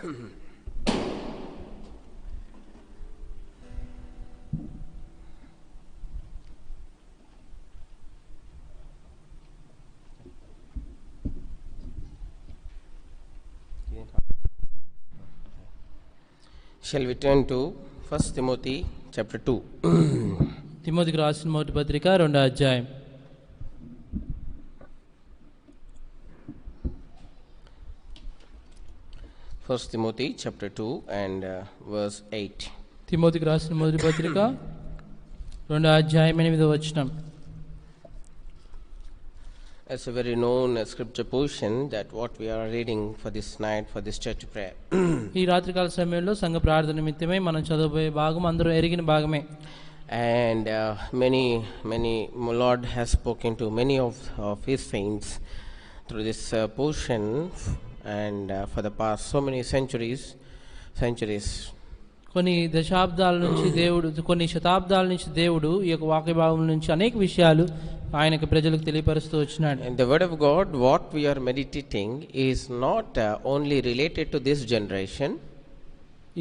Shall we turn to 1 Timothy chapter 2? తిమోతికి రాసిన మొదటి పత్రిక 2వ అధ్యాయం. First Timothy chapter 2 and verse 8. తిమోతికి రాసిన మొదటి పత్రిక 2వ అధ్యాయం 8వ వచనం. It's a very known scripture portion that what we are reading for this night for this church prayer. ఈ రాత్రికాల సమయంలో సంఘ ప్రార్థన నిమిత్తమై మనం చదవబోయే భాగం అందరూ ఎరిగిన భాగమే. And many Lord has spoken to many of his saints through this portion and for the past so many centuries. కొన్ని దశాబ్దాల నుంచి దేవుడు, కొన్ని శతాబ్దాల నుంచి దేవుడు ఈ యొక్క వాక్య భాగం నుంచి అనేక విషయాలు ఆయనకు ప్రజలకు తెలియపరుస్తూ వచ్చినాడు. And the word of God what we are meditating is not only related to this generation.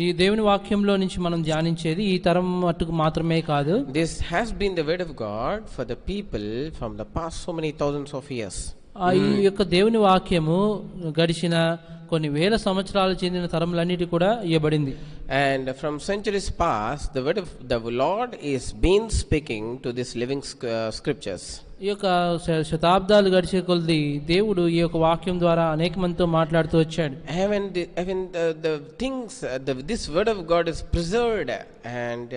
ఈ దేవుని వాక్యంలో నుంచి మనం ధ్యానించేది ఈ తరం మట్టుకు మాత్రమే కాదు. This has been the word of God for the people from the past so many thousands of years. ఈ యొక్క దేవుని వాక్యము గడిచిన కొన్ని వేల సంవత్సరాలు చెందిన తరములన్నిటి కూడా ఇవ్వబడింది. And from centuries past the word of the Lord is been speaking to this living scriptures. ఈ యొక్క శతాబ్దాలు గడిచే కొలది దేవుడు ఈ యొక్క వాక్యం ద్వారా అనేక మందితో మాట్లాడుతూ వచ్చాడు. Even the things this word of God is preserved and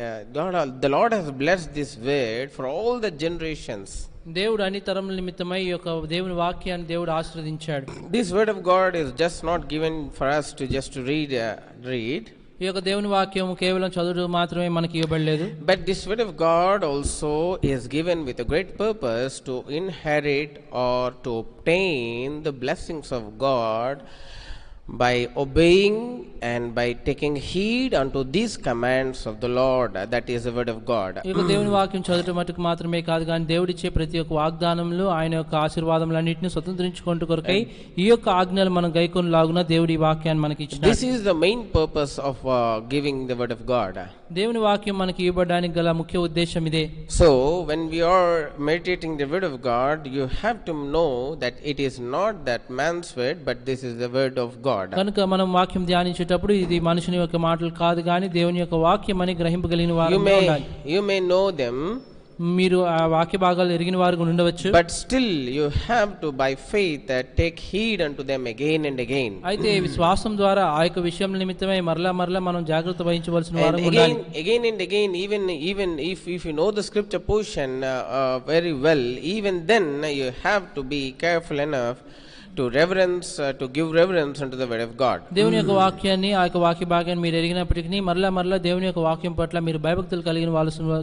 the Lord has blessed this word for all the generations. దేవుడు అన్ని తరముల నిమిత్తమై ఈ యొక్క దేవుని వాక్యాన్ని దేవుడు ఆశీర్వదించాడు. This word of God is just not given for us to just to read. ఈ యొక్క దేవుని వాక్యం కేవలం చదువు మాత్రమే మనకి ఇవ్వబడలేదు. But this word of God also is given with a great purpose to inherit or to obtain the blessings of God by obeying and by taking heed unto these commands of the Lord, that is the word of God. ఈ యొక్క దేవుని వాక్యం చదవటం మటుకు మాత్రమే కాదు కానీ దేవుడిచ్చే ప్రతి ఒక్క వాగ్దానంలో ఆయన యొక్క ఆశీర్వాదములన్నిటిని స్వతంత్రించుకుంటూ కొరకై ఈ యొక్క ఆజ్ఞలు మనం గైకొనలాగున దేవుడి ఈ వాక్యాన్ని మనకి ఇచ్చినాడు. This is the main purpose of giving the word of God. దేవుని వాక్యం మనకి ఇవ్వడానికి గల ముఖ్య ఉద్దేశం ఇదే. So when we are meditating the word of God, you have to know that it is not that man's word, but this is the word of God. కనుక మనం వాక్యం ధ్యానించేటప్పుడు ఇది మనుషుని యొక్క మాటలు కాదు కానీ దేవుని యొక్క వాక్యం అని గ్రహింపగలిగిన వారు ఉండాలి. You may know them, మీరు ఆ వాక్య భాగాలు ఎరిగిన వారు ఉండవచ్చు, but still you have to by faith take heed unto them again and again. అయితే విశ్వాసం ద్వారా ఆ యొక్క విషయం నిమిత్తమై మరలా మనం జాగ్రత్త వహించవలసిన వారు ఉండాలి. Again and again, even if you know the scripture portion very well, even then you have to be careful enough to reverence to give reverence unto the word of God. దేవుని యొక్క వాక్యాన్ని ఆ యొక్క వాక్య భాగాన్ని మీరు ఎరిగినప్పటికీ మరలా దేవుని యొక్క వాక్యం పట్ల మీరు భయభక్తులు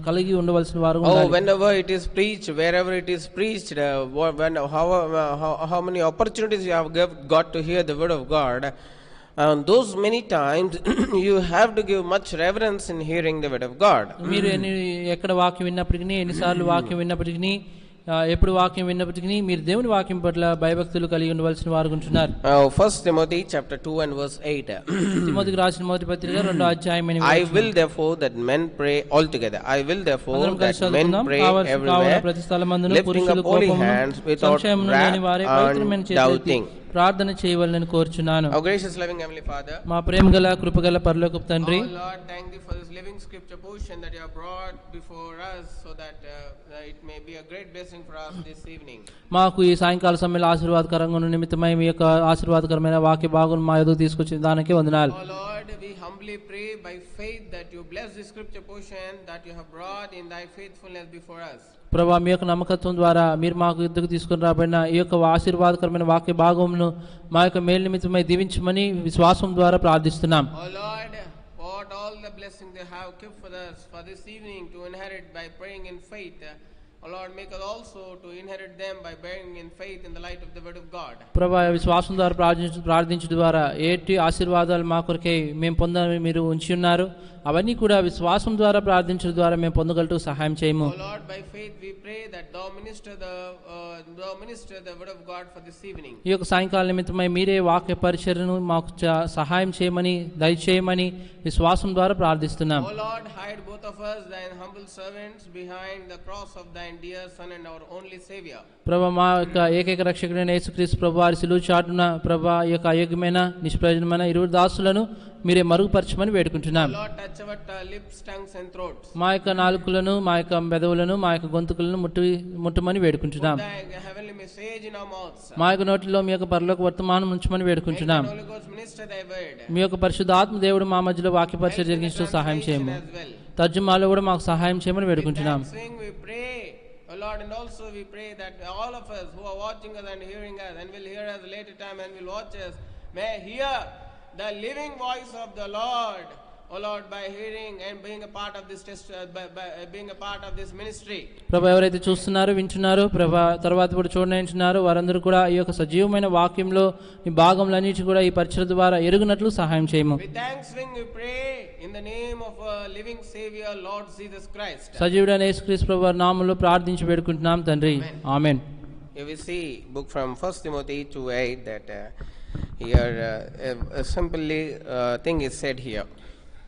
కలిగి ఉండవలసిన వారు ఉండాలి. Whenever it is preached, wherever it is preached, how many opportunities you have got to hear the word of God, those many times you have to give much reverence in hearing the word of God. మీరు ఎక్కడ వాక్యం విన్నప్పటికీ, ఎన్నిసార్లు వాక్యం విన్నప్పటికీ, ఎప్పుడు వాక్యం విన్నప్పటికీ మీరు దేవుని వాక్యం పట్ల భయభక్తులు కలిగి ఉండవలసిన వారు ఉంటున్నారు. 1 Timothy chapter 2 and verse 8. తిమోతికి రాసిన మొదటి పత్రిక 2వ అధ్యాయం 8. I will therefore that men pray all together. I will therefore that men pray everywhere, ప్రతి స్థలమందును lifting పురుషులు up holy కోపమును hands without సంశయమును లేని వారే పవిత్రమైన wrath and చేతులెత్తి doubting. ప్రార్థన చేయవలెనని కోరుచున్నాను. Our gracious loving heavenly Father, మా ప్రేమగల కృపగల పరలోకపు తండ్రి, oh Lord, thank you for this living scripture portion that you have brought before us so that it may be a great blessing for us this evening. మాకు ఈ సాయంకాల సమయంలో ఆశీర్వాదకరంగా ఉన్న నిమిత్తమై మీ యొక్క ఆశీర్వాదకరమైన వాక్య భాగం మా ఎదుగు తీసుకొచ్చిన దానికే వందనాలు. Oh Lord, we humbly pray by faith that you bless this scripture portion that you have brought in thy faithfulness before us. ప్రభా, మీ యొక్క నమ్మకత్వం ద్వారా మీరు మాకు యుద్ధకు తీసుకుని రాబడిన ఈ యొక్క ఆశీర్వాదకరమైన వాక్య భాగమును మా యొక్క మేలు నిమిత్తమై దీవించమని విశ్వాసం ద్వారా ప్రార్థిస్తున్నాం. Oh Lord, what all the blessings they have kept for us for this evening to inherit by praying in faith. Oh Lord, make us also to inherit them by bearing in faith in the light of the word of God. ప్రభా, విశ్వాసం ద్వారా ప్రార్థించడం ద్వారా ఏటి ఆశీర్వాదాలు మా కొరకై మేము పొందాలని మీరు ఉంచి ఉన్నారు. అవన్నీ కూడా విశ్వాసం ద్వారా ప్రార్థించడం ద్వారా మేము పొందగలటూ సహాయం చేయము. Oh Lord, by faith we pray that thou minister the word of God for this evening. ఈ యొక్క సాయంకాల నిమిత్తమై మీరే వాక్య పరిచర్యను మాకు సహాయం చేయమని దయచేయమని విశ్వాసం ద్వారా ప్రార్థిస్తున్నాం. Oh Lord, hide both of us, thine humble servants, behind the cross of thine dear Son and our only Savior. ప్రభా మా యొక్క ఏకైక రక్షకుడైన యేసుక్రీస్తు ప్రభు వారి శిలువ చాటున ప్రభా ఈ యొక్క అయోగ్యమైన నిష్ప్రయోజనమైన ఇరువురు దాసులను మీరే మరుగుపరచమని వేడుకుంటున్నాం. Lord, touch our lips, tongues and throats. మా యొక్క నాలుకలను మా యొక్క మెదవులను మా యొక్క గొంతుకులను ముట్టమని వేడుకుంటున్నాం. Put thy heavenly message in our mouths. మా యొక్క నోటిలో మీ యొక్క పరలోక వర్తమానం ఉంచమని వేడుకుంటున్నాం. May the Holy Ghost minister thy word. మీ యొక్క పరిశుద్ధాత్మ దేవుడు మా మధ్యలో వాక్య పరిచర్య జరిగించడం సహాయం చేయము. As well. తర్జుమాలో కూడా మాకు సహాయం చేయమని వేడుకుంటున్నాం. With thanksgiving we pray, O Lord, and also we pray that all of us who are watching us and hearing us and will hear us later time and will watch us may hear the living voice of the Lord, O Lord, by hearing and being a part of this being a part of this ministry. ప్రభా ఎవరైతే చూస్తున్నారో వింటున్నారో ప్రభా తర్వాత కూడా చూడనంటున్నారో వారందరూ కూడా ఈ యొక్క సజీవమైన వాక్యంలో ఈ భాగములన్నిటి కూడా ఈ పరిచర్య ద్వారా ఎరుగునట్లు సహాయం చేయము. With thanksgiving we pray in the name of our living Savior Lord Jesus Christ. సజీవుడైన యేసుక్రీస్తు ప్రభు వారి నామములో ప్రార్థించి వేడుకుంటున్నాం తండ్రి. ఆమేన్. Here we see book from 1 Timothy 2:8 that here a simply thing is said here.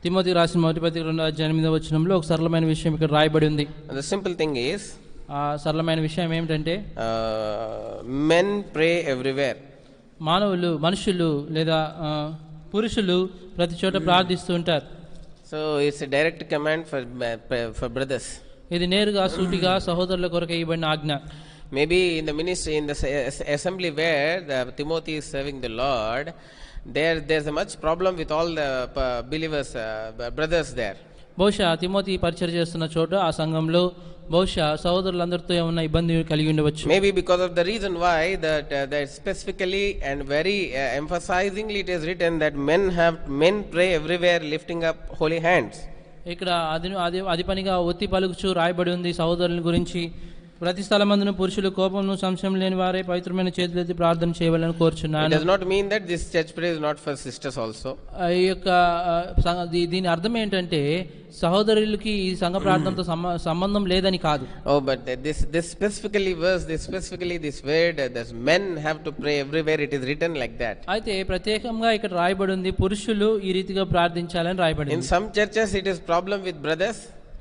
Timothy రాసిన మొదటి పత్రిక 2:8 వచనంలో ఒక సరళమైన విషయం ఇక్కడ రాయబడి ఉంది. The simple thing is ఆ సరళమైన విషయం ఏమిటంటే men pray everywhere. మనుషులు లేదా పురుషులు ప్రతి చోట ప్రార్థిస్తూ ఉంటారు. So it's a direct command for brothers. ఇది నేరుగా సూటిగా సహోదరుల కొరకు ఇవ్వబడిన ఆజ్ఞ. Maybe in the ministry, in the assembly where Timothy is serving the Lord, there's a much problem with all the believers, brothers there. బహుశా తిమోతి పరిచర్య చేస్తున్న చోట ఆ సంఘంలో బహుశా సహోదరులందరితో ఏమన్నా ఇబ్బంది కలిగి ఉండవచ్చు. Maybe because of the reason why that specifically and very emphasizingly it is written that men pray everywhere lifting up holy hands. ఇక్కడ అది పనిగా ఒత్తి పలుకుచూ రాయబడి ఉంది సహోదరుల గురించి. ప్రతి స్థలమందును పురుషులు కోపమును సంశయం లేని వారే పవిత్రమైన చేతులెత్తి ప్రార్థన చేయవాలని కోరుచున్నాను. It does not mean that this church prayer is not for sisters also. ఈ యొక్క దీని అర్థం ఏంటంటే సహోదరులకి ఈ సంఘ ప్రార్థనతో సంబంధం లేదని కాదు. Oh, but this specifically verse, this word, this men have to pray everywhere. It is written like that. అయితే ప్రత్యేకంగా ఇక్కడ రాయబడి ఉంది పురుషులు ఈ రీతిగా ప్రార్థించాలని రాయబడి ఉంది. In some churches it is problem with brothers.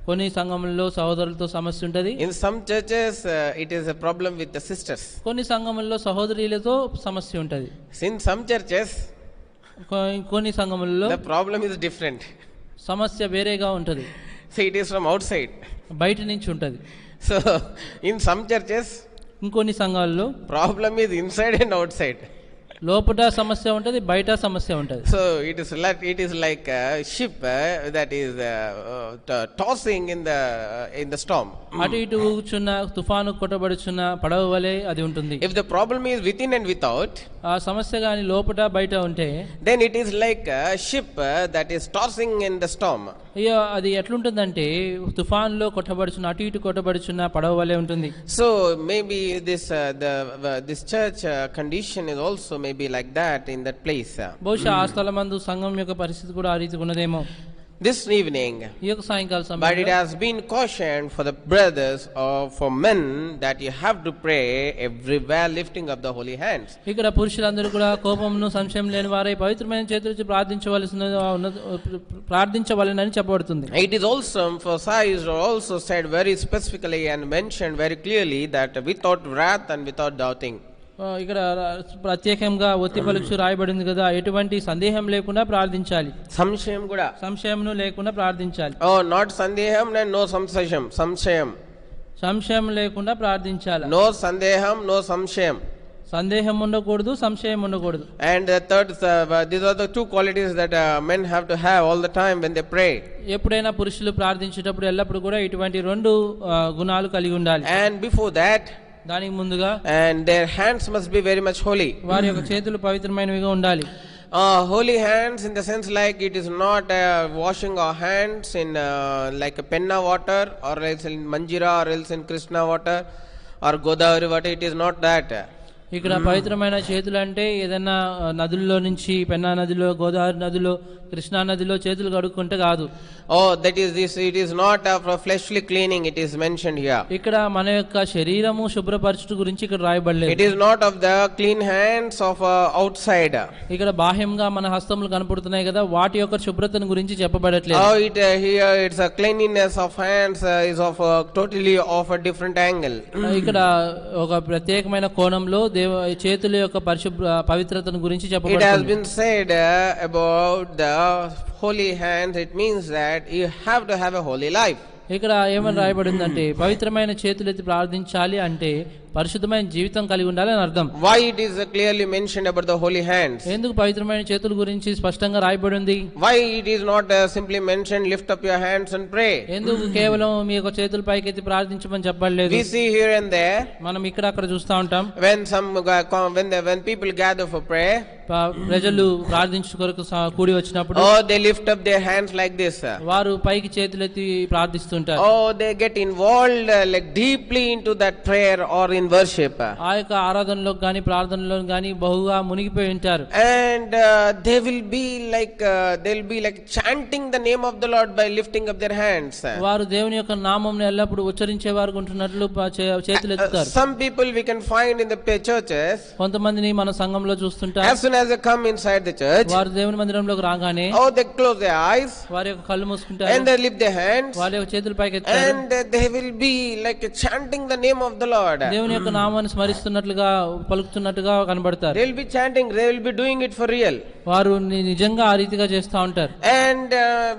కొన్ని సంఘములలో సహోదరులతో సమస్య ఉంటది. In some churches it is a problem with the sisters. కొన్ని సంఘములలో సహోదరులతో సమస్య ఉంటది. In some churches కొన్ని సంఘములలో the problem is different. సమస్య వేరేగా ఉంటది. So it is from outside. బయట నుంచి ఉంటది. So in some churches ఇంకొన్ని సంఘాలలో problem is inside and outside. లోపట సమస్య ఉంటది, బయట సమస్య ఉంటది. So it is like a ship that is tossing in the storm. అటు ఇటు ఊగుచున్న తుఫాను కొట్టబడుచున్న పడవ వలె అది ఉంటుంది. If the problem is within and without, ఆ సమస్య గాని లోపట బయట ఉంటే then it is like a ship that is tossing in the storm. అయ్యో అది ఎట్లుంటుందంటే తుఫాన్లో కొట్టబడుచున్న అటు ఇటు కొట్టబడుచున్న పడవ వలె ఉంటుంది. So maybe this church condition is also maybe like that in that place. బహుశా ఆ స్థలమందు సంఘం యొక్క పరిస్థితి కూడా ఆ రీతిగా ఉన్నదేమో. This evening, ఈ యొక్క సాయంకాల but it సమయంలో has been cautioned for the brothers or for men that you have to pray everywhere lifting up the holy hands. ఇక్కడ పురుషులందరూ కూడా కోపమును సంశయం లేని వారై పవిత్రమైన చేతులతో ప్రార్థించవలెనని చెప్పబడుతుంది. It is also emphasized or also said very specifically and mentioned very clearly that without wrath and without doubting. ఇక్కడ ప్రత్యేకంగా ఒత్తి పలుకు రాయబడింది కదా, ఎటువంటి సందేహం లేకుండా ప్రార్థించాలి. సంశయమును లేకుండా ప్రార్థించాలి. Oh, not sandeham and no samshayam. సంశయం లేకుండా ప్రార్థించాలి. No sandeham, no samshayam. సందేహం ఉండకూడదు, సంశయం ఉండకూడదు. And the third, these are the two qualities that men have to have all the time when they pray. ఎప్పుడైనా పురుషులు ప్రార్థించేటప్పుడు ఎల్లప్పుడు కూడా ఇటువంటి రెండు గుణాలు కలిగి ఉండాలి. And before that, దానికి ముందుగా and their hands must be very much holy. వారి యొక్క చేతులు పవిత్రమైనవిగా ఉండాలి. Holy hands in the sense like it is not washing our hands in like a penna water or else in Manjira or else in Krishna water or Godavari water. It is not that. ఇక్కడ పవిత్రమైన చేతులు అంటే ఏదైనా నదుల్లో నుంచి పెన్నా నదిలో, గోదావరి నదిలో, కృష్ణా నదిలో చేతులు కడుక్కుంటే కాదు. Oh, that is this. It is not of a fleshly cleaning. It is mentioned here. ఇక్కడ మన యొక్క శరీరము శుభ్రపరచుట గురించి ఇక్కడ రాయబడలేదు. It is not of the clean hands of outside. ఇక్కడ బాహ్యంగా మన హస్తములు కనపడుతున్నాయి కదా, వాటి యొక్క శుభ్రతను గురించి చెప్పబడట్లేదు. Oh, here it's a cleanliness of hands is of totally of a different angle. ఇక్కడ ఒక ప్రత్యేకమైన కోణంలో చేతుల యొక్క పవిత్రతను గురించి It has చెప్పబడుతుంది. been said about the holy hands. It means that you have to have a holy life. ఇక్కడ ఏమని రాయబడిందంటే పవిత్రమైన చేతులెత్తి ప్రార్థించాలి అంటే పరిశుద్ధమైన జీవితం కలిగి ఉండాలని అర్థం. Why it is clearly mentioned about the holy hands? ఎందుకు పవిత్రమైన చేతుల గురించి స్పష్టంగా రాయబడి ఉంది? Why it is not simply mentioned lift up your hands and pray? ఎందుకు కేవలం మీ యొక్క చేతుల పైకెత్తి ప్రార్థించమని చెప్పలేదు? We see here and there మనం ఇక్కడ అక్కడ చూస్తా ఉంటాం. when people gather for prayer, ప్రజలు ప్రార్థించు కొరకు కూడి వచ్చినప్పుడు they lift up their hands like this. వారు పైకి చేతులెత్తి ప్రార్థిస్తుంటారు. They get involved like deeply into that prayer or in worship. ఆ యొక్క ఆరాధనలో గాని ప్రార్థనలో గాని బహుగా మునిగిపోయి ఉంటారు. And they will be like chanting the name of the Lord by lifting up their hands. వారు దేవుని యొక్క నామమును ఎల్లప్పుడూ ఉచ్చరించేవారు ఉంటున్నట్లు చేతులు ఎత్తుతారు. Some people we can find in the churches. కొంతమందిని మన సంఘంలో చూస్తుంటారు. As soon as they come inside the church, వారు దేవుని మందిరంలోకి రాగానే they close their eyes, వారి యొక్క కళ్ళు మూసుకుంటారు, and they lift their hands, వారి యొక్క చేతులు పైకి ఎత్తారు, and they will be like chanting the name of the Lord. దేవుని యొక్క నామాన్ని స్మరిస్తున్నట్లుగా పలుకుతున్నట్టుగా కనబడతారు. They will be chanting, they will be doing it for real. వారు నిజంగా ఆ రీతిగా చేస్తూ ఉంటారు. And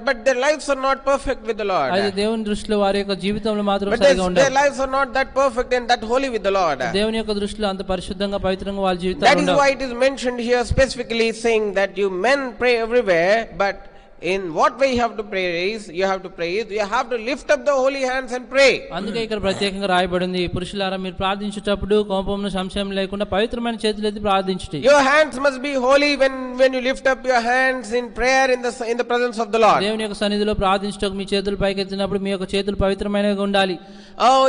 but their lives are not perfect with the Lord. అయితే దేవుని దృష్టిలో వారి యొక్క జీవితంలో మాత్రం But సరిగా ఉండదు. their lives are not that perfect and that holy with the Lord. దేవుని యొక్క దృష్టిలో అంత పరిశుద్ధంగా పవిత్రంగా వాళ్ళ That జీవితాలు is ఉండవు. why it is mentioned here specifically saying that you men pray everywhere, but in what way you have to pray is you have to lift up the holy hands and pray. అందుకే ఇక్కడ ప్రత్యేకంగా రాయబడింది, పురుషులారా మీరు ప్రార్థించేటప్పుడు కోపమును సంశయం లేకుండా పవిత్రమైన చేతులు ఎత్తి ప్రార్థించుడి. Your hands must be holy when you lift up your hands in prayer in the presence of the Lord. దేవుని యొక్క సన్నిధిలో ప్రార్థించుటకు మీ చేతులు పైకెత్తినప్పుడు మీ యొక్క చేతులు పవిత్రమైనవిగా ఉండాలి.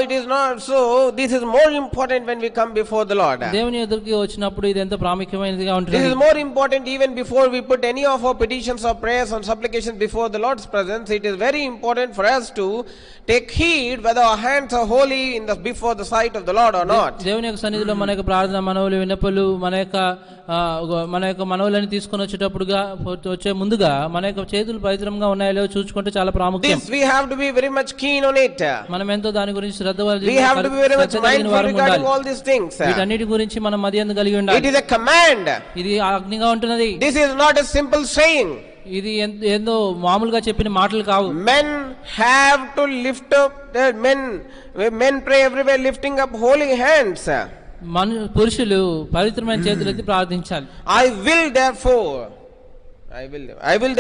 It is not so. This is more important when we come before the Lord. దేవుని ఎదురుకి వచ్చినప్పుడు ఇది ఎంతో ప్రాముఖ్యమైనదిగా This ఉంటుంది. is more important even before we put any of our petitions or prayers or supplications before the Lord's presence. It is very important for us to take heed whether our hands are holy before the sight of the Lord or not. దేవుని యొక్క సన్నిధిలో మన యొక్క ప్రార్థన మనవులు విన్నపలు మన యొక్క మనవులను తీసుకొని వచ్చే ముందుగా మన యొక్క చేతులు పవిత్రంగా ఉన్నాయో లేవో చూసుకుంటే చాలా ప్రాముఖ్యం. This we have to be very much keen on it. మనం ఎంతో దాని గురించి శ్రద్ధ We have to be very much mindful regarding all these things. వీటన్నిటి గురించి మనం మదియందు కలిగి ఉండాలి. It is a command. ఇది ఆజ్ఞగా ఉంటున్నది. This is not a simple saying. ఇది ఏందో మామూలుగా చెప్పిన మాటలు కావు. Men have to lift up men pray everywhere lifting up holy hands. పురుషులు పవిత్రమైన చేతులు ఎత్తి ప్రార్థించాలి. I will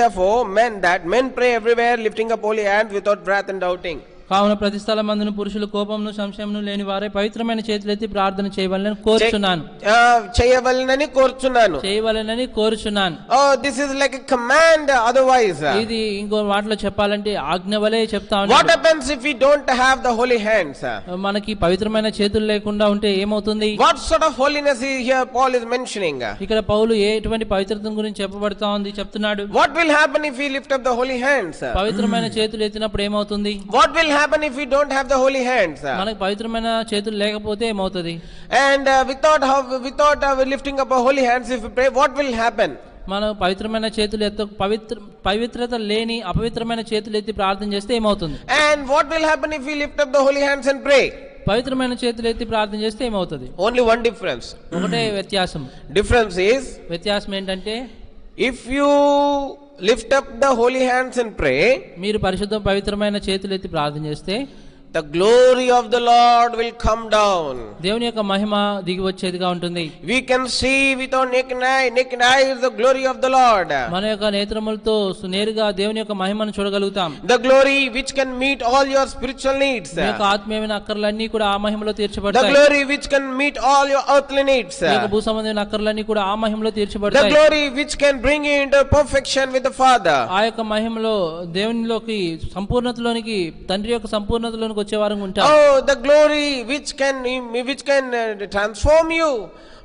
therefore men pray everywhere lifting up holy hands without wrath and doubting. కావున ప్రతి స్థలమందును పురుషులు కోపమును సంశయమును లేని వారే పవిత్రమైన చేతులెత్తి ప్రార్థన చేయవలెనని కోరుచున్నాను. This is like a command otherwise. ఇది ఇంకో మాటలో చెప్పాలంటే ఆజ్ఞ వలె చెప్తా ఉన్నాడు. What happens if we don't have the holy hands? మనకి పవిత్రమైన చేతులు లేకుండా ఉంటే ఏమవుతుంది? What sort of holiness is here Paul is mentioning? ఇక్కడ పౌలు ఎటువంటి పవిత్రత గురించి చెప్తున్నాడు. What will happen if we lift up the holy hands? పవిత్రమైన చేతులు ఎత్తినప్పుడు ఏమవుతుంది? What will happen if we don't have the holy hands? మనకు పవిత్రమైన చేతులు లేకపోతే ఏమవుతుంది? And without lifting up our holy hands, if we pray, what will happen? మనం పవిత్రమైన చేతులు పవిత్రత లేని అపవిత్రమైన చేతులు ఎత్తి ప్రార్థన చేస్తే ఏమవుతుంది? And what will happen if we lift up the holy hands and pray? పవిత్రమైన చేతులు ఎత్తి ప్రార్థన చేస్తే ఏమవుతుంది? Only one difference. ఒకటే వ్యత్యాసం. వ్యత్యాసం ఏంటంటే if you lift up the holy hands and pray, మీరు పరిశుద్ధ పవిత్రమైన చేతులు ఎత్తి ప్రార్థన చేస్తే the glory of the Lord will come down. దేవుని యొక్క మహిమ దిగి వచ్చేదిగా ఉంటుంది. We can see with our naked eyes the glory of the Lord. మన యొక్క నేత్రములతో నేరుగా దేవుని యొక్క మహిమను చూడగలుగుతాం. The glory which can meet all your spiritual needs. మీ యొక్క ఆత్మీయమైన అక్కర్లన్నీ కూడా ఆ మహిమలో తీర్చబడతాయి. The glory which can meet all your earthly needs. మీ యొక్క భూ సంబంధమైన అక్కర్లన్నీ కూడా ఆ మహిమలో తీర్చబడతాయి. The glory which can bring you into perfection with the Father. ఆ యొక్క మహిమలో దేవునిలోకి సంపూర్ణతలోనికి తండ్రి యొక్క సంపూర్ణతలోనికి స్వరూపంలోకి వచ్చే వారంగా ఉంటాం. Oh, the glory which can transform you,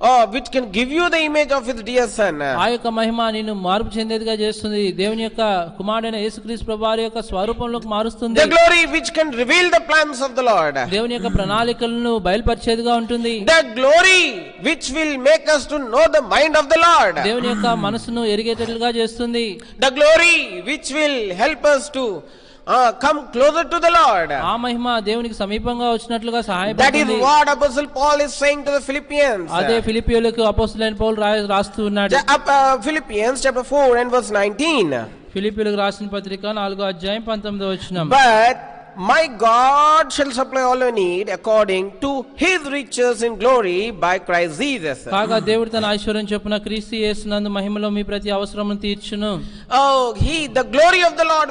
or which can give you the image of his dear son. ఆ యొక్క మహిమ నిన్ను మార్పు చెందేదిగా చేస్తుంది. దేవుని యొక్క కుమారుడైన యేసుక్రీస్తు ప్రభువారి యొక్క స్వరూపంలోకి మారుస్తుంది. The glory which can reveal the plans of the Lord. దేవుని యొక్క ప్రణాళికలను బయలుపరిచేదిగా ఉంటుంది. The glory which will make us to know the mind of the Lord. దేవుని యొక్క మనసును ఎరిగేటట్లుగా చేస్తుంది. The glory which will help us to come closer to the Lord. ఆ మహిమ దేవునికి సమీపంగా వచ్చినట్లుగా That is సహాయపడుతుంది. what Apostle Paul is saying to the Philippians. అదే ఫిలిప్పీయులకు అపోస్తలుడైన పౌలు రాస్తూ ఉన్నాడు. Philippians chapter 4 and verse 19. ఫిలిప్పీయులకు రాసిన పత్రిక 4వ అధ్యాయం 19వ వచనం. But my God shall supply all your need according to his riches in glory by Christ Jesus. కాగా దేవుడు తన ఐశ్వర్యం చొప్పున క్రీస్తు యేసునందు మహిమలో మీ ప్రతి అవసరమును తీర్చును. Oh, the glory of the Lord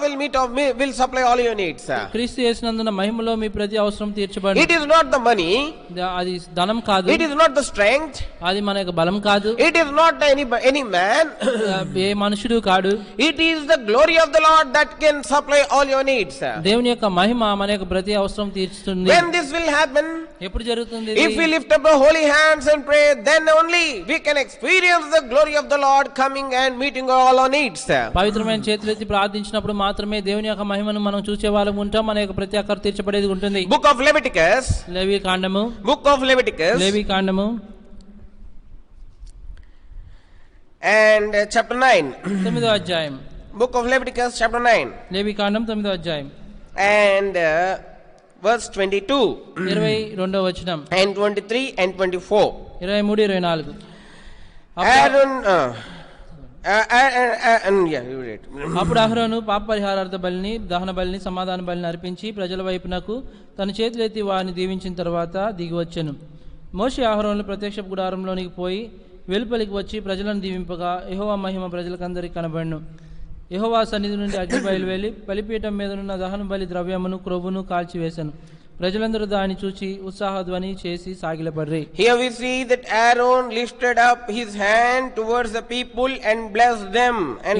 will supply all your needs. క్రీస్తు యేసునందున మహిమలో మీ ప్రతి అవసరం తీర్చబడును. It is not the money. అది ధనం కాదు. It is not the strength. అది మన యొక్క బలం కాదు. It is not any man. ఏ మనుషుడు కాడు. It is the glory of the Lord that can supply all your needs. దేవుని యొక్క మహిమ మన యొక్క ప్రతి అవసరం తీర్చుతుంది. When this will happen, ఎప్పుడు జరుగుతుంది? if we lift up our holy hands and pray, then only we can experience the glory of the Lord coming and meeting all our needs. పవిత్రమైన చేతులెత్తి ప్రార్థించినప్పుడు మాత్రమే దేవుని యొక్క మహిమను మనం చూసే వాళ్ళం ఉంటాం. మన యొక్క ప్రతి అక్కర తీర్చబడేది ఉంటుంది. Book of Leviticus. లేవి కాండము. Book of Leviticus. లేవి కాండము and chapter 9. 9వ అధ్యాయం. Book of Leviticus chapter 9. లేవి కాండం 9వ అధ్యాయం. And verse 22. 22వ వచనం. And 23 and 24. 23 24. Aaron. Yeah, you read. అప్పుడు అహరోను పాప పరిహారార్థ బలిని, దహన బలిని, సమాధాన బలిని అర్పించి ప్రజల వైపునకు తన చేతులెత్తి వారిని దీవించిన తర్వాత దిగివచ్చెను. మోషే అహరోనులు ప్రత్యక్ష గుడారంలోనికి పోయి వెలుపలికి వచ్చి ప్రజలను దీవింపగా యెహోవా మహిమ ప్రజలకందరికి కనబడెను. యెహోవా సన్నిధి నుండి అగ్ని బయలువెళ్ళి బలిపీఠం మీదనున్న దహన బలి ద్రవ్యమును క్రొవ్వును కాల్చివేశాను. ప్రజలందరూ దాన్ని చూచి ఉత్సాహధ్వని చేసి సాగిలపడ్రి. Here we see that Aaron lifted up his hand towards the people and blessed them and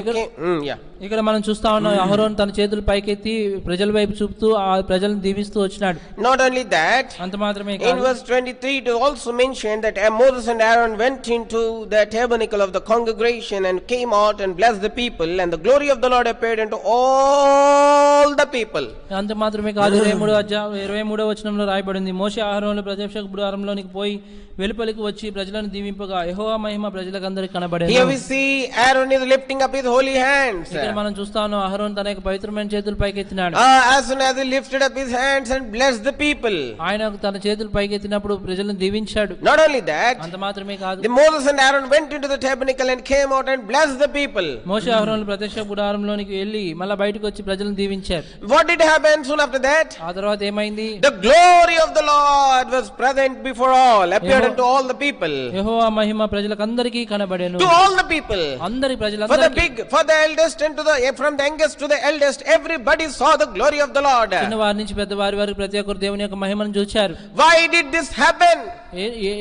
ఇక్కడ మనం చూస్తా ఉన్నాం అహరోను తన చేతులు పైకెత్తి ప్రజల వైపు చూపుతూ ఆ ప్రజలను దీవిస్తూ వచ్చినాడు. Not only that, అంత మాత్రమే in కాదు. verse 23 it is also mentioned that Moses and Aaron went into the tabernacle of the congregation and came out and blessed the people, and the glory of the Lord appeared unto all the people. అంత మాత్రమే కాదు. 23వ వచనంలో రాయబడింది, మోషే అహరోనులు ప్రత్యక్ష గుడారంలోనికి పోయి వెలుపలికి వచ్చి ప్రజలను దీవింపగా యెహోవా మహిమ ప్రజలకందరికి కనబడెను. Here we see Aaron is lifting up his holy hands. ఇక్కడ మనం చూస్తా ఉన్నాం అహరోను తన యొక్క పవిత్రమైన చేతులు పైకెత్తినాడు. As soon as he lifted up his hands and blessed the people. ఆయన తన చేతులు పైకెత్తినప్పుడు ప్రజలను దీవించాడు. Not only that, అంత మాత్రమే కాదు. Moses and Aaron went into the tabernacle and came out and blessed the people. మోషే అహరోనులు ప్రత్యక్ష గుడారంలోనికి వెళ్ళి మళ్ళా బయటకు వచ్చి ప్రజలను దీవించారు. What did happen soon after that? ఆ తర్వాత ఏమైంది? The glory of the Lord was present before all, appeared unto all the people. Jehovah Mahima ప్రజలకందరికీ కనబడెను. To all the people. అందరి ప్రజలందరికీ. For the eldest and from the youngest to the eldest, everybody saw the glory of the Lord. చిన్నవారి నుంచి పెద్దవారి వరకు ప్రతి ఒక్కరు దేవుని యొక్క మహిమను చూచారు. Why did this happen?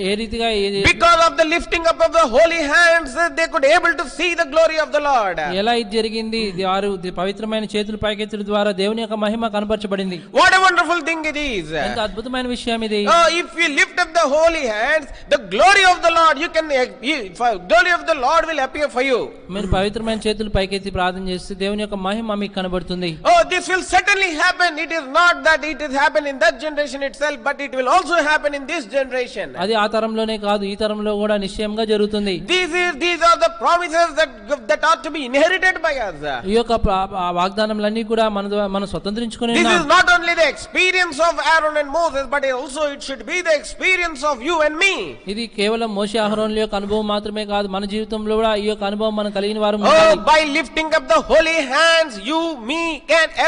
ఏ రీతిగా? Because of the lifting up of the holy hands, they could able to see the glory of the Lord. ఎలా ఇది జరిగింది? వారు పవిత్రమైన చేతులు పైకెత్తడం ద్వారా దేవుని యొక్క మహిమ కనబరచబడింది. What a wonderful thing it is. ఎంత అద్భుతమైన విషయం ఇది. If you lift up the holy hands, the glory of the Lord, glory of the Lord will appear for you. మీరు పవిత్రమైన చేతులు పైకెత్తి ప్రార్థన చేస్తే దేవుని యొక్క మహిమ మీకు కనబడుతుంది. This will certainly happen. It is not that it has happened in that generation itself, but it will also happen in this generation. అది ఆ తరంలోనే కాదు, ఈ తరంలో కూడా నిశ్చయంగా జరుగుతుంది. These are the promises that are to be inherited by us. ఈ యొక్క వాగ్దానములన్నీ కూడా మనం స్వతంత్రించుకునే. This is not only the experience of Aaron and Moses, but also it should be the experience of you and me. ఇది కేవలం మోషే అహరోనుల యొక్క అనుభవం మాత్రమే కాదు, మన జీవితంలో కూడా ఈ యొక్క అనుభవం మనం కలిగిన వారు. By lifting up the holy hands, you, me,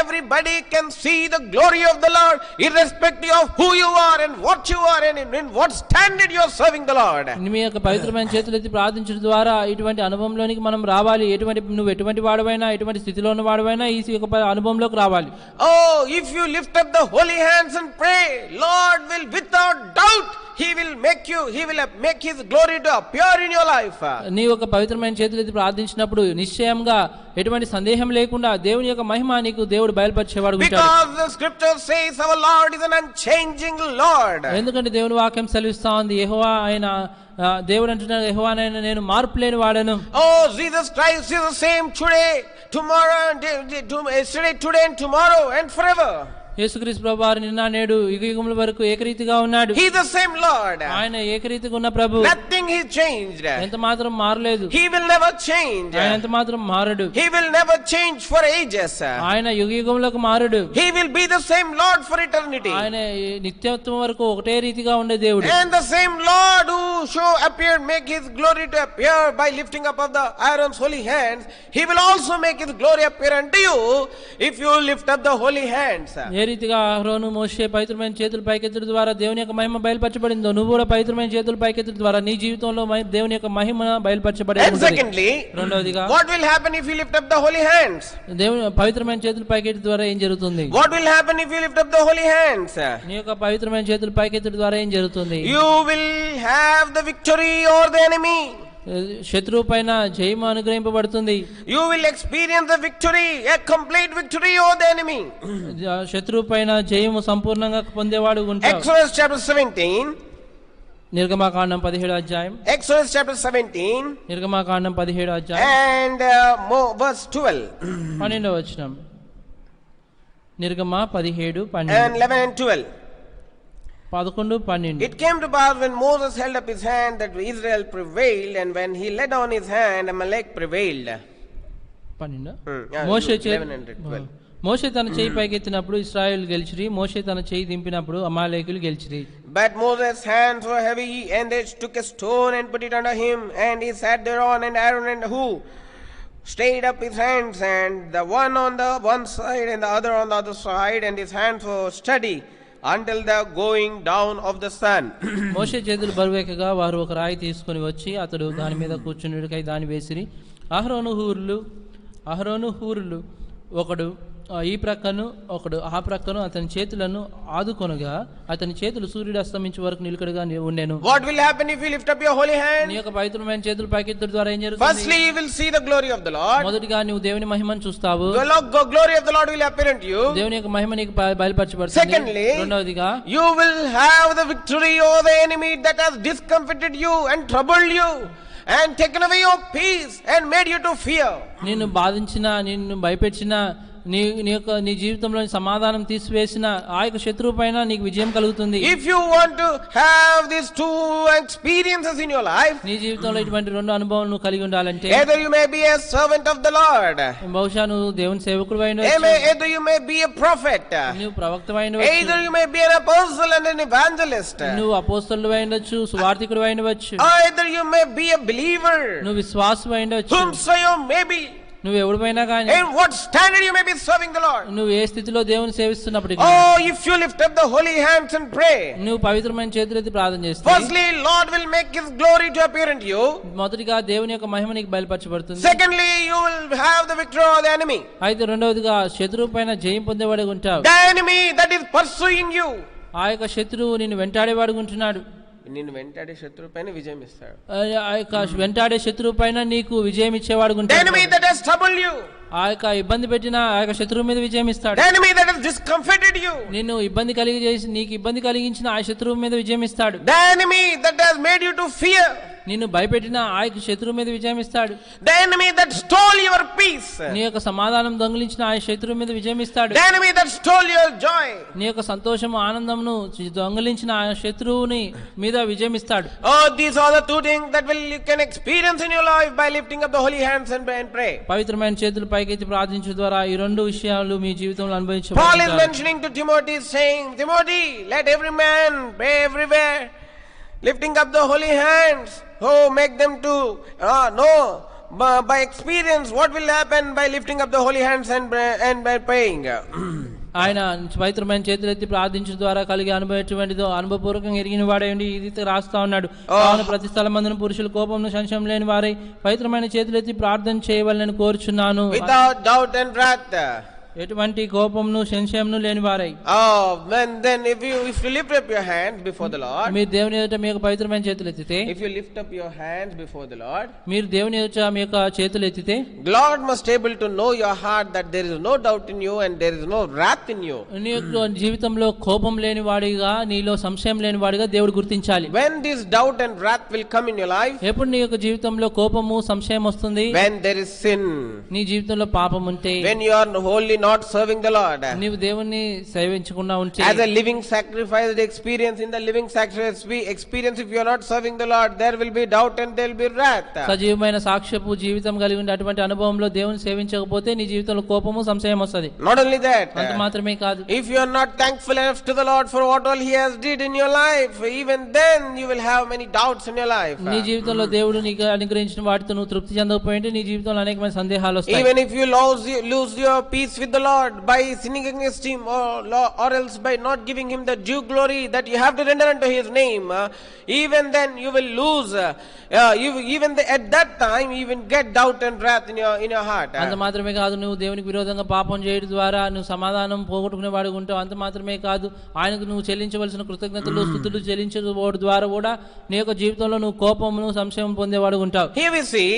everybody can see the glory of the Lord, irrespective of who you are and what you are and in what standard you are serving the Lord. మీ యొక్క పవిత్రమైన చేతులెత్తి ప్రార్థించడం ద్వారా ఇటువంటి అనుభవంలోనికి మనం రావాలి. నువ్వు ఎటువంటి వాడవైనా, ఎటువంటి స్థితిలో ఉన్న వాడవైనా ఈ యొక్క అనుభవంలోకి రావాలి. If you lift up the holy hands and pray, Lord will without doubt He will make His glory to appear in your life. నీ ఒక పవిత్రమైన చేతులెత్తి ప్రార్థించినప్పుడు నిశ్చయంగా ఎటువంటి సందేహం లేకుండా దేవుని యొక్క మహిమ నీకు దేవుడు బయలుపరిచేవాడు ఉంటాడు. Because the scripture says our Lord is an unchanging Lord. ఎందుకంటే దేవుని వాక్యం సెలవిస్తా ఉంది, యెహోవా ఆయన దేవుడు అంటున్నాడు, యెహోవానైన నేను మార్పు లేని వాడను. Oh, Jesus Christ is the same today, tomorrow, yesterday, today and tomorrow and forever. యేసుక్రీస్తు ప్రభువారు నిన్న నేడు యుగయుగముల వరకు ఏకరీతిగా ఉన్నాడు. He is the same Lord. ఆయన ఏకరీతిగా ఉన్న ప్రభు. Nothing he changed. ఎంత మాత్రం మారలేదు. He will never change. ఆయన ఎంత మాత్రం మారడు. He will never change for ages. ఆయన యుగయుగములకు మారడు. He will be the same Lord for eternity. ఆయన నిత్యత్వం వరకు ఒకటే రీతిగా ఉండే దేవుడు. And the same Lord who make his glory to appear by lifting up of the Aaron's holy hands, he will also make his glory appear unto you if you lift up the holy hands. ఏ రీతిగా అహరోను మోషే పవిత్రమైన చేతులు పైకెత్తడం ద్వారా దేవుని యొక్క మహిమ బయలుపరచబడిందో, నువ్వు కూడా పవిత్రమైన చేతులు పైకెత్తడం ద్వారా నీ జీవితంలో దేవుని యొక్క మహిమ బయలుపరచబడింది. And secondly, రెండవదిగా what will happen if you lift up the holy hands? దేవుని పవిత్రమైన చేతులు పైకెత్తడం ద్వారా ఏం జరుగుతుంది? What will happen if you lift up the holy hands? నీ యొక్క పవిత్రమైన చేతులు పైకెత్తడం ద్వారా ఏం జరుగుతుంది? You will have the victory over the enemy. శత్రువు పైన జయము అనుగ్రహింపబడుతుంది. You will experience the victory, a complete victory over the enemy. శత్రువు పైన జయము సంపూర్ణంగా పొందేవాడు ఉంటాడు. Exodus chapter 17. నిర్గమకాండం 17వ అధ్యాయం. Exodus chapter 17. నిర్గమకాండం 17వ అధ్యాయం. And verse 12. 12వ వచనం. నిర్గమ 17, 12. And 11 and 12. 11, 12. It came to pass when Moses held up his hand that Israel prevailed, and when he let down his hand, Amalek prevailed. 12. మోషే తన చేయి పైకెత్తినప్పుడు ఇశ్రాయేలు గెలిచిరి, మోషే తన చేయి దింపినప్పుడు అమాలేకులు గెలిచిరి. But Moses' hands were heavy, and they took a stone and put it under him, and he sat thereon, and Aaron and Hur stayed up his hands, and the one on the one side and the other on the other side, and his hands were steady until the going down of the sun. మోషే చేతులు బరువెక్కగా వారు ఒక రాయి తీసుకొని వచ్చి అతడు దాని మీద కూర్చున్నకై దాని వేసిరి. అహరోను హూరులు ఒకడు ఈ ప్రక్కను ఒకడు ఆ ప్రక్కను అతని చేతులను ఆదుకొనగా అతని చేతులు సూర్యుడు అస్తమించే వరకు నిలకడగా ఉండెను. What will happen if you lift up your holy hand? నీ యొక్క పవిత్రమైన చేతులు పైకెత్తడం ద్వారా ఏం జరుగుతుంది? Firstly, you will see the glory of the Lord. మొదటిగా నీవు దేవుని మహిమను చూస్తావు. The glory of the Lord will appear unto you. దేవుని యొక్క మహిమ నీకు బయలుపరచబడుతుంది. Secondly, రెండవదిగా you will have the victory over the enemy that has discomfited you and troubled you and taken away your peace and made you to fear. నిన్ను బాధించిన, నిన్ను భయపెట్టిన, నీ జీవితంలో సమాధానం తీసివేసిన ఆ యొక్క శత్రువు పైన నీకు విజయం కలుగుతుంది. If you want to have these two experiences in your life, నీ జీవితంలో ఇటువంటి రెండు అనుభవాలు నువ్వు కలిగి ఉండాలంటే, either you may be a servant of the Lord, బహుశా నువ్వు దేవుని సేవకుడు అయినవచ్చు, either you may be a prophet, నువ్వు ప్రవక్త అయినవచ్చు, either you may be an apostle and an evangelist, నువ్వు అపోస్తలుడు అయినవచ్చు, సువార్థికుడు అయినవచ్చు, either you may be a believer, నువ్వు విశ్వాసం అయినవచ్చు, whomsoever may be, నువ్వు ఎవరిపైనా కానీ, in what standard you may be serving the Lord, నువ్వు ఏ స్థితిలో దేవుని సేవిస్తున్నప్పటికీ, oh, if you lift up the holy hands and pray, నువ్వు పవిత్రమైన చేతులెత్తి ప్రార్థన చేస్తే, firstly Lord will make his glory to appear unto you. మొదటిగా దేవుని యొక్క మహిమ నీకు బయలుపరచబడుతుంది. Secondly, you will have the victory over the enemy. అయితే రెండవదిగా శత్రువు పైన జయం పొందేవాడు ఉంటావు. The enemy that is pursuing you, ఆ యొక్క శత్రువు నిన్ను వెంటాడేవాడు ఉంటున్నాడు. నిన్ను వెంటాడే శత్రువు పైన విజయం ఇస్తాడు. ఆ యొక్క వెంటాడే శత్రువు పైన నీకు విజయం ఇచ్చేవాడు ఉంటాడు. The enemy that has troubled you, ఆ యొక్క ఇబ్బంది పెట్టిన ఆ యొక్క శత్రువు మీద విజయం ఇస్తాడు. The enemy that has discomfited you, నిన్ను ఇబ్బంది నీకు ఇబ్బంది కలిగించిన ఆ శత్రువు మీద విజయం ఇస్తాడు. The enemy that has made you to fear, నిన్ను భయపెట్టిన ఆ యొక్క శత్రువు మీద విజయం ఇస్తాడు. The enemy that stole your peace, నీ యొక్క సమాధానం దొంగిలించిన ఆ శత్రువు మీద విజయం ఇస్తాడు. The enemy that stole your joy, నీ యొక్క సంతోషము ఆనందమును దొంగిలించిన ఆ శత్రువుని మీద విజయం ఇస్తాడు. Oh, these are the two things that you can experience in your life by lifting up the holy hands and pray. పవిత్రమైన చేతులు పైకెత్తి ప్రార్థించడం ద్వారా ఈ రెండు విషయాలు మీ జీవితంలో అనుభవించబడతాయి. Paul is mentioning to Timothy, saying, Timothy, let every man pray everywhere, lifting up the holy hands. Oh, make them to know by experience what will happen by lifting up the holy hands and by praying. ఆయన పవిత్రమైన చేతులెత్తి ప్రార్థించడం ద్వారా కలిగి అనుభవించేటువంటిదో అనుభవపూర్వకంగా ఎరిగిన వాడేంటి ఇది రాస్తా ఉన్నాడు. ప్రతి స్థలమందున పురుషులు కోపంను సంశయం లేని వారై పవిత్రమైన చేతులెత్తి ప్రార్థన చేయవాలని కోరుచున్నాను. Without doubt and wrath. ఎటువంటి కోపమును సంశయమును లేని వారై. Then if you lift up your hands before the Lord, మీరు దేవుని ఎదుట మీ యొక్క పవిత్రమైన చేతులు ఎత్తితే, if you lift up your hands before the Lord, మీరు దేవుని ఎదుట మీ యొక్క చేతులు ఎత్తితే, Lord must able to know your heart that there is no doubt in you and there is no wrath in you. నీ యొక్క జీవితంలో కోపం లేని వాడిగా, నీలో సంశయం లేని వాడిగా దేవుడు గుర్తించాలి. When this doubt and wrath will come in your life, ఎప్పుడు నీ యొక్క జీవితంలో కోపము సంశయం వస్తుంది? when there is sin, నీ జీవితంలో పాపం ఉంటే, when you are wholly not serving the Lord, నీవు దేవుణ్ణి సేవించకుండా ఉంటే, as a living sacrifice experience, in the living sacrifice experience, if you are not serving the Lord, there will be doubt and there will be wrath. సజీవమైన సాక్ష్యపు జీవితం కలిగి ఉండే అటువంటి అనుభవంలో దేవుని సేవించకపోతే నీ జీవితంలో కోపము సంశయం వస్తది. Not only that, అంత మాత్రమే కాదు, if you are not thankful enough to the Lord for what all he has did in your life, even then you will have many doubts in your life. నీ జీవితంలో దేవుడు నీకు అనుగ్రహించిన వాటితో నువ్వు తృప్తి చెందకపోయింటే నీ జీవితంలో అనేకమైన సందేహాలు వస్తాయి. Even if you lose your peace with the Lord by sinning against him, or else by not giving him the due glory that you have to render unto his name, even then you will lose, at that time you will get doubt and wrath in your heart. అంత మాత్రమే కాదు, నువ్వు దేవునికి విరోధంగా పాపం చేయడం ద్వారా నువ్వు సమాధానం పోగొట్టుకునేవాడు ఉంటావు. అంత మాత్రమే కాదు, ఆయనకు నువ్వు చెల్లించవలసిన కృతజ్ఞతలు స్తుతులు చెల్లించడం ద్వారా కూడా నీ యొక్క జీవితంలో నువ్వు కోపమును సంశయం పొందేవాడు ఉంటావు. Here we see,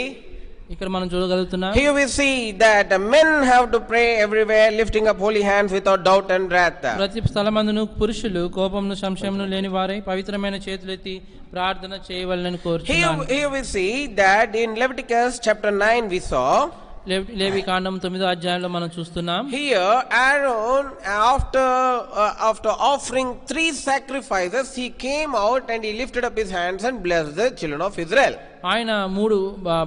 ఇక్కడ మనం చూడగలుగుతున్నాం, here we see that men have to pray everywhere lifting up holy hands without doubt and wrath. ప్రతి స్థలమందును పురుషులు కోపమును సంశయమును లేని వారై పవిత్రమైన చేతులెత్తి ప్రార్థన చేయవలెనని కోరుచున్నాను. Here we see that in Leviticus chapter 9 we saw, లేవి కాండం 9వ అధ్యాయంలో మనం చూస్తున్నాం, here Aaron after offering 3 sacrifices, he came out and he lifted up his hands and blessed the children of Israel. ఆయన 3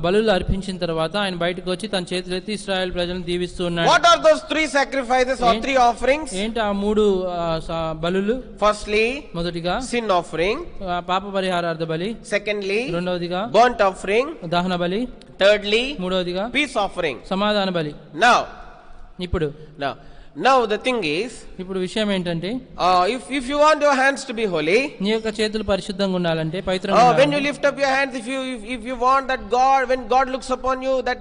బలులు అర్పించిన తర్వాత ఆయన బయటకు వచ్చి తన చేతులెత్తి ఇశ్రాయేలు ప్రజలను దీవిస్తూ ఉన్నాడు. What are those 3 sacrifices or 3 offerings? ఏంటి ఆ 3 బలులు? Firstly, మొదటిగా sin offering, పాప పరిహారార్థ బలి. secondly, రెండవదిగా burnt offering, దహన బలి. thirdly, మూడవదిగా peace offering. సమాధాన బలి. Now the thing is, ఇప్పుడు విషయం ఏంటంటే, if you want your hands to be holy, నీ యొక్క చేతులు పరిశుద్ధంగా ఉండాలంటే, పవిత్రంగా ఉండాలంటే, when you lift up your hands, if you want that when God looks upon you, that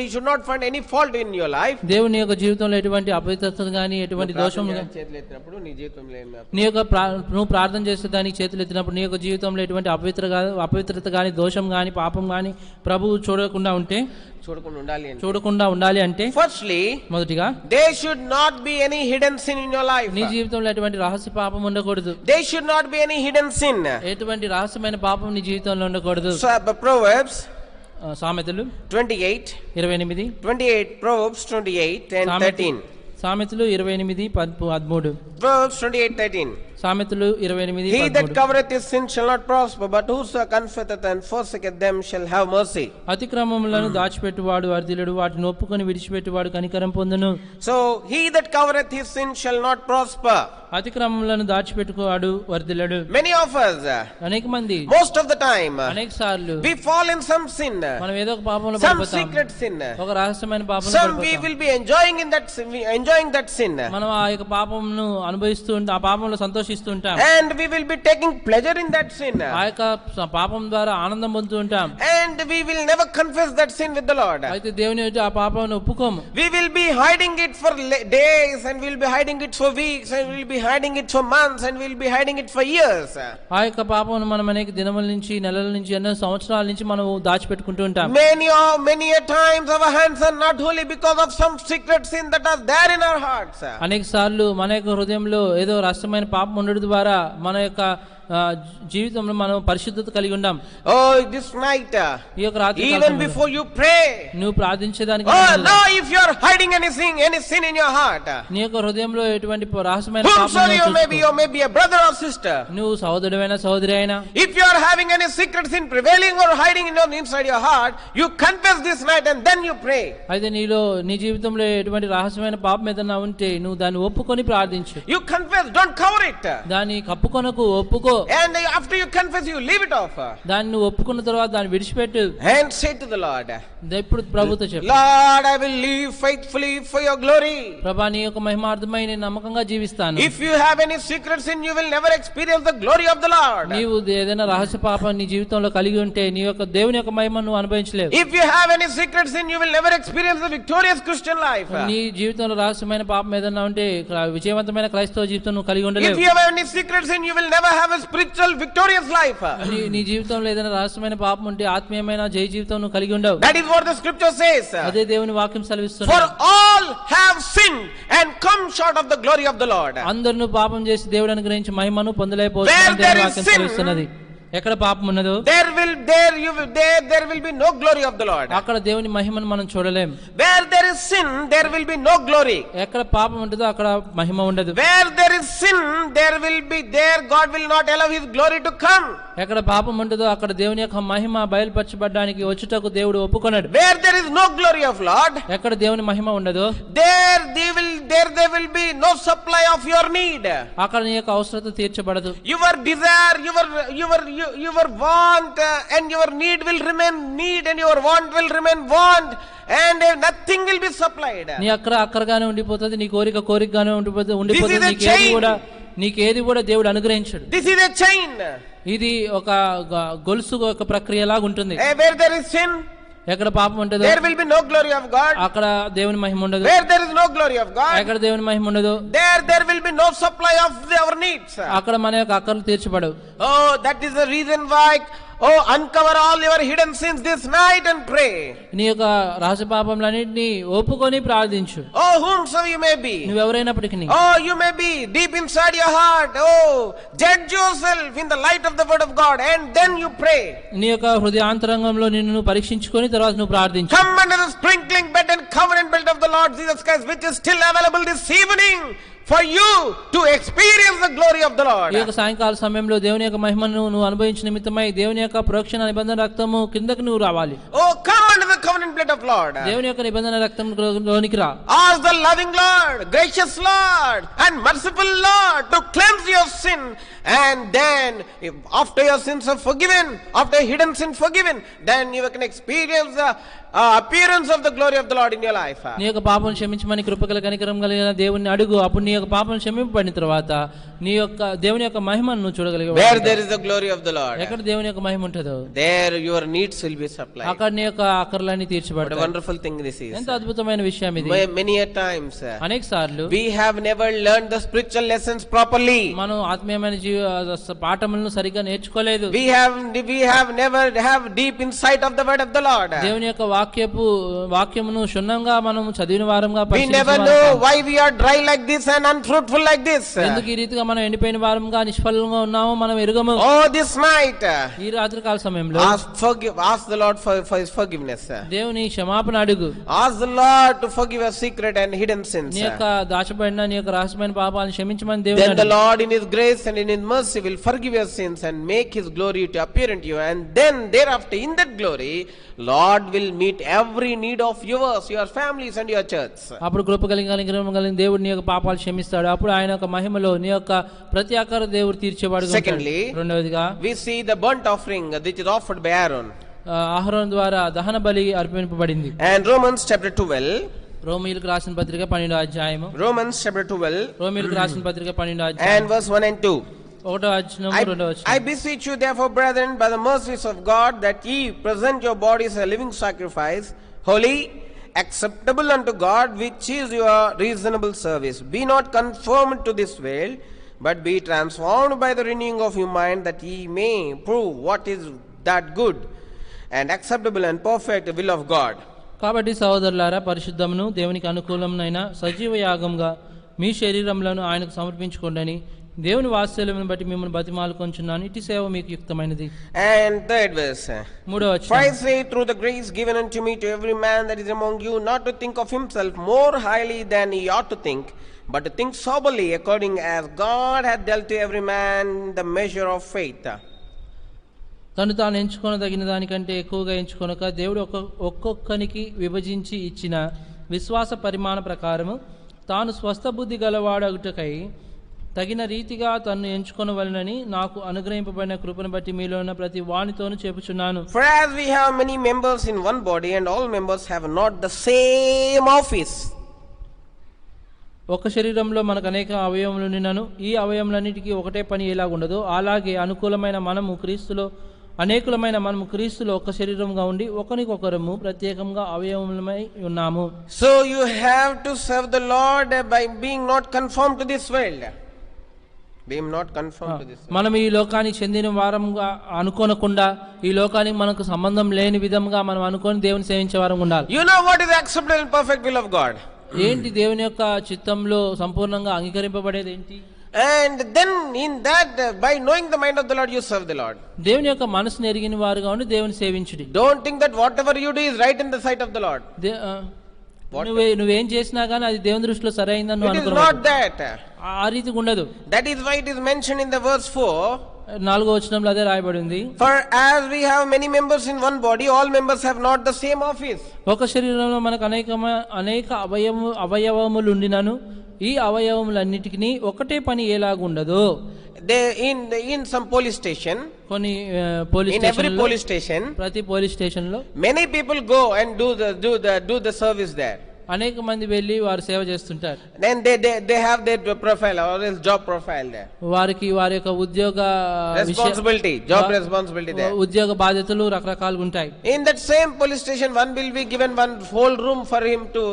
he should not find any fault in your life, దేవుని యొక్క జీవితంలో ఎటువంటి అపవిత్రత గాని ఎటువంటి దోషం చేతులు ఎత్తినప్పుడు నీ జీవితంలో నీ యొక్క నువ్వు ప్రార్థన చేసే దానికి చేతులు ఎత్తినప్పుడు నీ యొక్క జీవితంలో ఎటువంటి అపవిత్రత గాని దోషం గాని పాపం గాని ప్రభువు చూడకుండా ఉండాలి అంటే, firstly, మొదటిగా there should not be any hidden sin in your life. నీ జీవితంలో ఎటువంటి రహస్య పాపం ఉండకూడదు. There should not be any hidden sin. ఎటువంటి రహస్యమైన పాపం నీ జీవితంలో ఉండకూడదు. Proverbs సామెతలు 28 Proverbs 28 and 13. సామెతలు 28:13. Proverbs 28:13. సామెతలు 28:13. He that covereth his sin shall not prosper, but whoso confesseth and forsaketh them shall have mercy. అతిక్రమములను దాచిపెట్టువాడు వర్ధిల్లుడు, వాటిని ఒప్పుకొని విడిచిపెట్టువాడు కనికరం పొందును. So he that covereth his sin shall not prosper. అతిక్రమములను దాచిపెట్టువాడు వర్ధిల్లుడు. Many of us, అనేక మంది, most of the time, అనేక సార్లు we fall in some sin, మనం ఏదో ఒక పాపంలో some పడిపోతాం, secret sin, ఒక రహస్యమైన పాపంలో some we పడిపోతాం. will be enjoying that sin, మనం ఆ యొక్క పాపంను అనుభవిస్తూ ఉంటాం, ఆ పాపంలో సంతోషిస్తూ ఉంటాం, and we will be taking pleasure in that sin, ఆ యొక్క పాపం ద్వారా ఆనందం పొందుతూ ఉంటాం, and we will never confess that sin with the Lord. అయితే దేవుని ఎదుట ఆ పాపాన్ని ఒప్పుకోము. We will be hiding it for days, and we will be hiding it for weeks, and we will be hiding it for months, and we will be hiding it for years. ఆ యొక్క పాపం మనం అనేక దినముల నుంచి, నెలల నుంచి, ఎన్నో సంవత్సరాల నుంచి మనం దాచిపెట్టుకుంటూ ఉంటాం. Many a times our hands are not holy because of some secret sin that are there in our hearts. అనేక సార్లు మన యొక్క హృదయంలో ఏదో రహస్యమైన పాపం ఉండడం ద్వారా మన యొక్క జీవితంలో మనం పరిశుద్ధత కలిగి ఉండాం. Oh, this night, ఈ యొక్క రాత్రి even before you pray, నువ్వు ప్రార్థించేదానికి, now if you are hiding any sin in your heart, నీ యొక్క హృదయంలో ఎటువంటి రహస్యమైన పాపం you may be a brother or sister, నువ్వు సహోదరుడైనా సహోదరి అయినా, if you are having any secret sin prevailing or hiding inside your heart, you confess this night and then you pray. అయితే నీ జీవితంలో ఎటువంటి రహస్యమైన పాపం ఏదైనా ఉంటే నువ్వు దాన్ని ఒప్పుకొని ప్రార్థించు. You confess, don't cover it. దాన్ని కప్పుకొనకు, ఒప్పుకో. And after you confess, you leave it off. దాన్ని నువ్వు ఒప్పుకున్న తర్వాత దాన్ని విడిచిపెట్టు. And say to the Lord, ఇప్పుడు ప్రభుతో చెప్పు, Lord, I will live faithfully for your glory. ప్రభా నీ యొక్క మహిమార్థమై నేను నమ్మకంగా జీవిస్తాను. If you have any secret sin, you will never experience the glory of the Lord. నీవు ఏదైనా రహస్య పాపం నీ జీవితంలో కలిగి ఉంటే నీ యొక్క దేవుని యొక్క మహిమను నువ్వు అనుభవించలేవు. If you have any secret sin, you will never experience the victorious Christian life. నీ జీవితంలో రహస్యమైన పాపం ఏదైనా ఉంటే విజయవంతమైన క్రైస్తవ జీవితం నువ్వు కలిగి ఉండలేవు. If you have any secret sin, you will never have a spiritual victorious life. నీ జీవితంలో ఏదైనా రహస్యమైన పాపం ఉంటే ఆత్మీయమైన జయ జీవితం నువ్వు కలిగి ఉండవు. That is what the scripture says. అదే దేవుని వాక్యం సెలవిస్తుంది. For all have sinned and come short of the glory of the Lord. అందరూ పాపం చేసి దేవుని అనుగ్రహించిన మహిమను పొందలేకపోతున్నారు దేవుని వాక్యం సెలవిస్తున్నది. ఎక్కడ పాపం ఉన్నదో there will be no glory of the Lord. అక్కడ దేవుని మహిమను మనం చూడలేం. Where there is sin, there will be no glory. ఎక్కడ పాపం ఉంటుందో అక్కడ మహిమ ఉండదు. Where there is sin, there God will not allow his glory to come. ఎక్కడ పాపం ఉంటుందో అక్కడ దేవుని యొక్క మహిమ బయలుపరచబడడానికి వచ్చుటకు దేవుడు ఒప్పుకొనడు. Where there is no glory of Lord, ఎక్కడ దేవుని మహిమ ఉండదో there will be no supply of your need. అక్కడ నీ యొక్క అవసరత తీర్చబడదు. Your desire, your want and your need will remain need, and your want will remain want, and nothing will be supplied. నీ అక్కరగానే ఉండిపోతుంది, నీ కోరికగానే ఉండిపోతుంది. నీకేది కూడా దేవుడు అనుగ్రహించడు. This is a chain. ఇది ఒక గొలుసు ఒక ప్రక్రియ లాగా ఉంటుంది. Where there is sin, ఎక్కడ పాపం ఉంటుందో there will be no glory of God. అక్కడ దేవుని మహిమ ఉండదు. Where there is no glory of God, ఎక్కడ దేవుని మహిమ ఉండదు there will be no supply of our needs. అక్కడ మన యొక్క అక్కర్లు తీర్చబడవు. Oh, that is the reason why uncover all your hidden sins this night and pray. నీ యొక్క రహస్య పాపములన్నిటిని ఒప్పుకొని ప్రార్థించు. Oh, whomsoever you may be, నువ్వు ఎవరైనప్పటికీ, you may be deep inside your heart. Judge yourself in the light of the word of God, and then you pray. నీ యొక్క హృదయాంతరంగంలో నిన్ను పరీక్షించుకొని తర్వాత నువ్వు ప్రార్థించు. Come under the sprinkling bed and covenant belt of the Lord Jesus Christ, which is still available this evening for you to experience the glory of the Lord. ఈ యొక్క సాయంకాల సమయంలో దేవుని యొక్క మహిమను నువ్వు అనుభవించిన నిమిత్తమై దేవుని యొక్క ప్రోక్షణ నిబంధన రక్తము కిందకి నువ్వు రావాలి. Come under the covenant blood of Lord. దేవుని యొక్క నిబంధన రక్తంలోనికి రా. Ask the loving Lord, gracious Lord, and merciful Lord to cleanse your sin, and then after your sins are forgiven, after hidden sin forgiven, then you can experience the appearance of the glory of the Lord in your life. నీ యొక్క పాపం క్షమించమని కృపగల కనికరం కలిగిన దేవుని అడుగు. అప్పుడు నీ యొక్క పాపం క్షమింపబడిన తర్వాత నీ యొక్క దేవుని యొక్క మహిమను నువ్వు చూడగలిగావు. Where there is the glory of the Lord, ఎక్కడ దేవుని యొక్క మహిమ ఉంటుందో there your needs will be supplied. అక్కడ నీ యొక్క అక్కర్లన్నీ తీర్చబడతాయి. What a wonderful thing this is. ఎంత అద్భుతమైన విషయం ఇది. Many a times అనేక సార్లు we have never learned the spiritual lessons properly. మనం ఆత్మీయమైన పాఠములను సరిగ్గా నేర్చుకోలేదు. We have never have deep insight of the word of the Lord. దేవుని యొక్క వాక్యమును క్షుణ్ణంగా మనం చదివిన వారంగా we never know why we are dry like this and unfruitful like this. ఎందుకు ఈ రీతిగా మనం ఎండిపోయిన వారంగా నిష్ఫలంగా ఉన్నామో మనం ఎరుగము. This night ఈ రాత్రి కాల సమయంలో ask the Lord for his forgiveness. దేవుని క్షమాపణ అడుగు. Ask the Lord to forgive your secret and hidden sins. నీ యొక్క దాచబడిన నీ యొక్క రహస్యమైన పాపాలను క్షమించమని దేవుని then the Lord in his grace and in his mercy will forgive your sins and make his glory to appear unto you, and then thereafter in that glory Lord will meet every need of yours, your families and your church. అప్పుడు కృప కలిగిన దేవుడు నీ యొక్క పాపాలు క్షమిస్తాడు. అప్పుడు ఆయన యొక్క మహిమలో నీ యొక్క ప్రతి ఆకార దేవుడు తీర్చేవాడు. Secondly, రెండవదిగా we see the burnt offering which is offered by Aaron. అహరోను ద్వారా దహన బలి అర్పింపబడింది. And Romans chapter 12, రోమీయులకు రాసిన పత్రిక 12వ అధ్యాయము. Romans chapter 12, రోమీయులకు రాసిన పత్రిక 12వ అధ్యాయం and verse 1 and 2. I beseech you therefore, brethren, by the mercies of God, that ye present your bodies a living sacrifice, holy, acceptable unto God, which is your reasonable service. Be not conformed to this world, but be transformed by the renewing of your mind, that ye may prove what is that good and acceptable and perfect will of God. కాబట్టి సహోదరులారా, పరిశుద్ధమును దేవునికి అనుకూలమునైన సజీవ యాగంగా మీ శరీరములను ఆయనకు సమర్పించుకోండి. దేవుని వాత్సల్యమును బట్టి మిమ్మల్ని బతిమాలుకొంచున్నాను. ఇటు సేవ మీకు యుక్తమైనది. And third verse, మూడవ వచనం, for I say through the grace given unto me to every man that is among you, not to think of himself more highly than he ought to think, but to think soberly, according as God hath dealt to every man the measure of faith. తను తాను ఎంచుకొనదగిన దానికంటే ఎక్కువగా ఎంచుకొనక దేవుడు ఒక్కొక్కనికి విభజించి ఇచ్చిన విశ్వాస పరిమాణ ప్రకారము తాను స్వస్థ బుద్ధి గలవాడగుటకై తగిన రీతిగా తన్ను ఎంచుకొనవలెనని నాకు అనుగ్రహింపబడిన కృపను బట్టి మీలో ఉన్న ప్రతి వానితోనూ చెప్పుచున్నాను. For as we have many members in one body, and all members have not the same office. ఒక శరీరంలో మనకు అనేక అవయవములు ఉన్నను, ఈ అవయవములన్నిటికీ ఒకటే పని ఎలాగుండదో అలాగే అనుకూలమైన మనము క్రీస్తులో అనేకులమైన మనము క్రీస్తులో ఒక శరీరంగా ఉండి ఒకరికొకరము ప్రత్యేకంగా అవయవములమై ఉన్నాము. So you have to serve the Lord by being not conformed to this world. Being not conformed to this world. మనం ఈ లోకానికి చెందిన వారంగా అనుకోనకుండా ఈ లోకానికి మనకు సంబంధం లేని విధంగా మనం అనుకొని దేవుని సేవించే వారంగా ఉండాలి. You know what is the acceptable and perfect will of God? ఏంటి దేవుని యొక్క చిత్తంలో సంపూర్ణంగా అంగీకరింపబడేది ఏంటి? And then in that, by knowing the mind of the Lord, you serve the Lord. దేవుని యొక్క మనసును ఎరిగిన వారుగా ఉండి దేవుని సేవించుడి. Don't think that whatever you do is right in the sight of the Lord. నువ్వేం చేసినా గానీ అది దేవుని దృష్టిలో సరైందని నువ్వు It is అనుకోవద్దు. not that. ఆ రీతిగా ఉండదు. That is why it is mentioned in the verse 4. 4వ వచనంలో అదే రాయబడి ఉంది. For as we have many members in one body, all members have not the same office. ఒక శరీరంలో మనకు అనేక అవయవములు ఉండినను ఈ అవయవములన్నిటికీ ఒకటే పని ఎలాగుండదు. In some police station, కొన్ని police in every police station, ప్రతి పోలీస్ స్టేషన్ లో many people go and do the service there. అనేక మంది వెళ్ళి వారు సేవ చేస్తుంటారు. Then they have their profile or else job profile there. వారికి వారి యొక్క ఉద్యోగ job responsibility there. ఉద్యోగ బాధ్యతలు రకరకాలుగా ఉంటాయి. In that same police station, one will be given one whole room for him to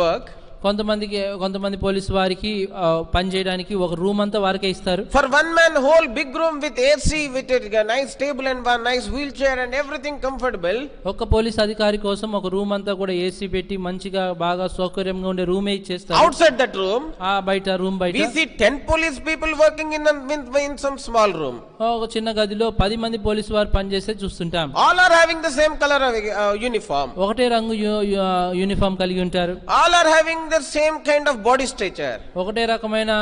work. కొంతమంది పోలీసు వారికి పని చేయడానికి ఒక రూమ్ అంతా వారికే ఇస్తారు. For one man, whole big room with AC, with a nice table and one nice wheelchair and everything comfortable. ఒక police అధికారి కోసం ఒక రూమ్ అంతా కూడా ఏసీ పెట్టి మంచిగా బాగా సౌకర్యంగా ఉండే రూమే ఇచ్చేస్తారు. Outside that room, రూమ్ బయట we see 10 police people working in some small room. ఒక చిన్న గదిలో 10 మంది పోలీసు వారు పని చేస్తే చూస్తుంటాం. All are having the same color of uniform. ఒకటే రంగు యూనిఫామ్ కలిగి ఉంటారు. All are having the same kind of body stature. ఒకటే రకమైన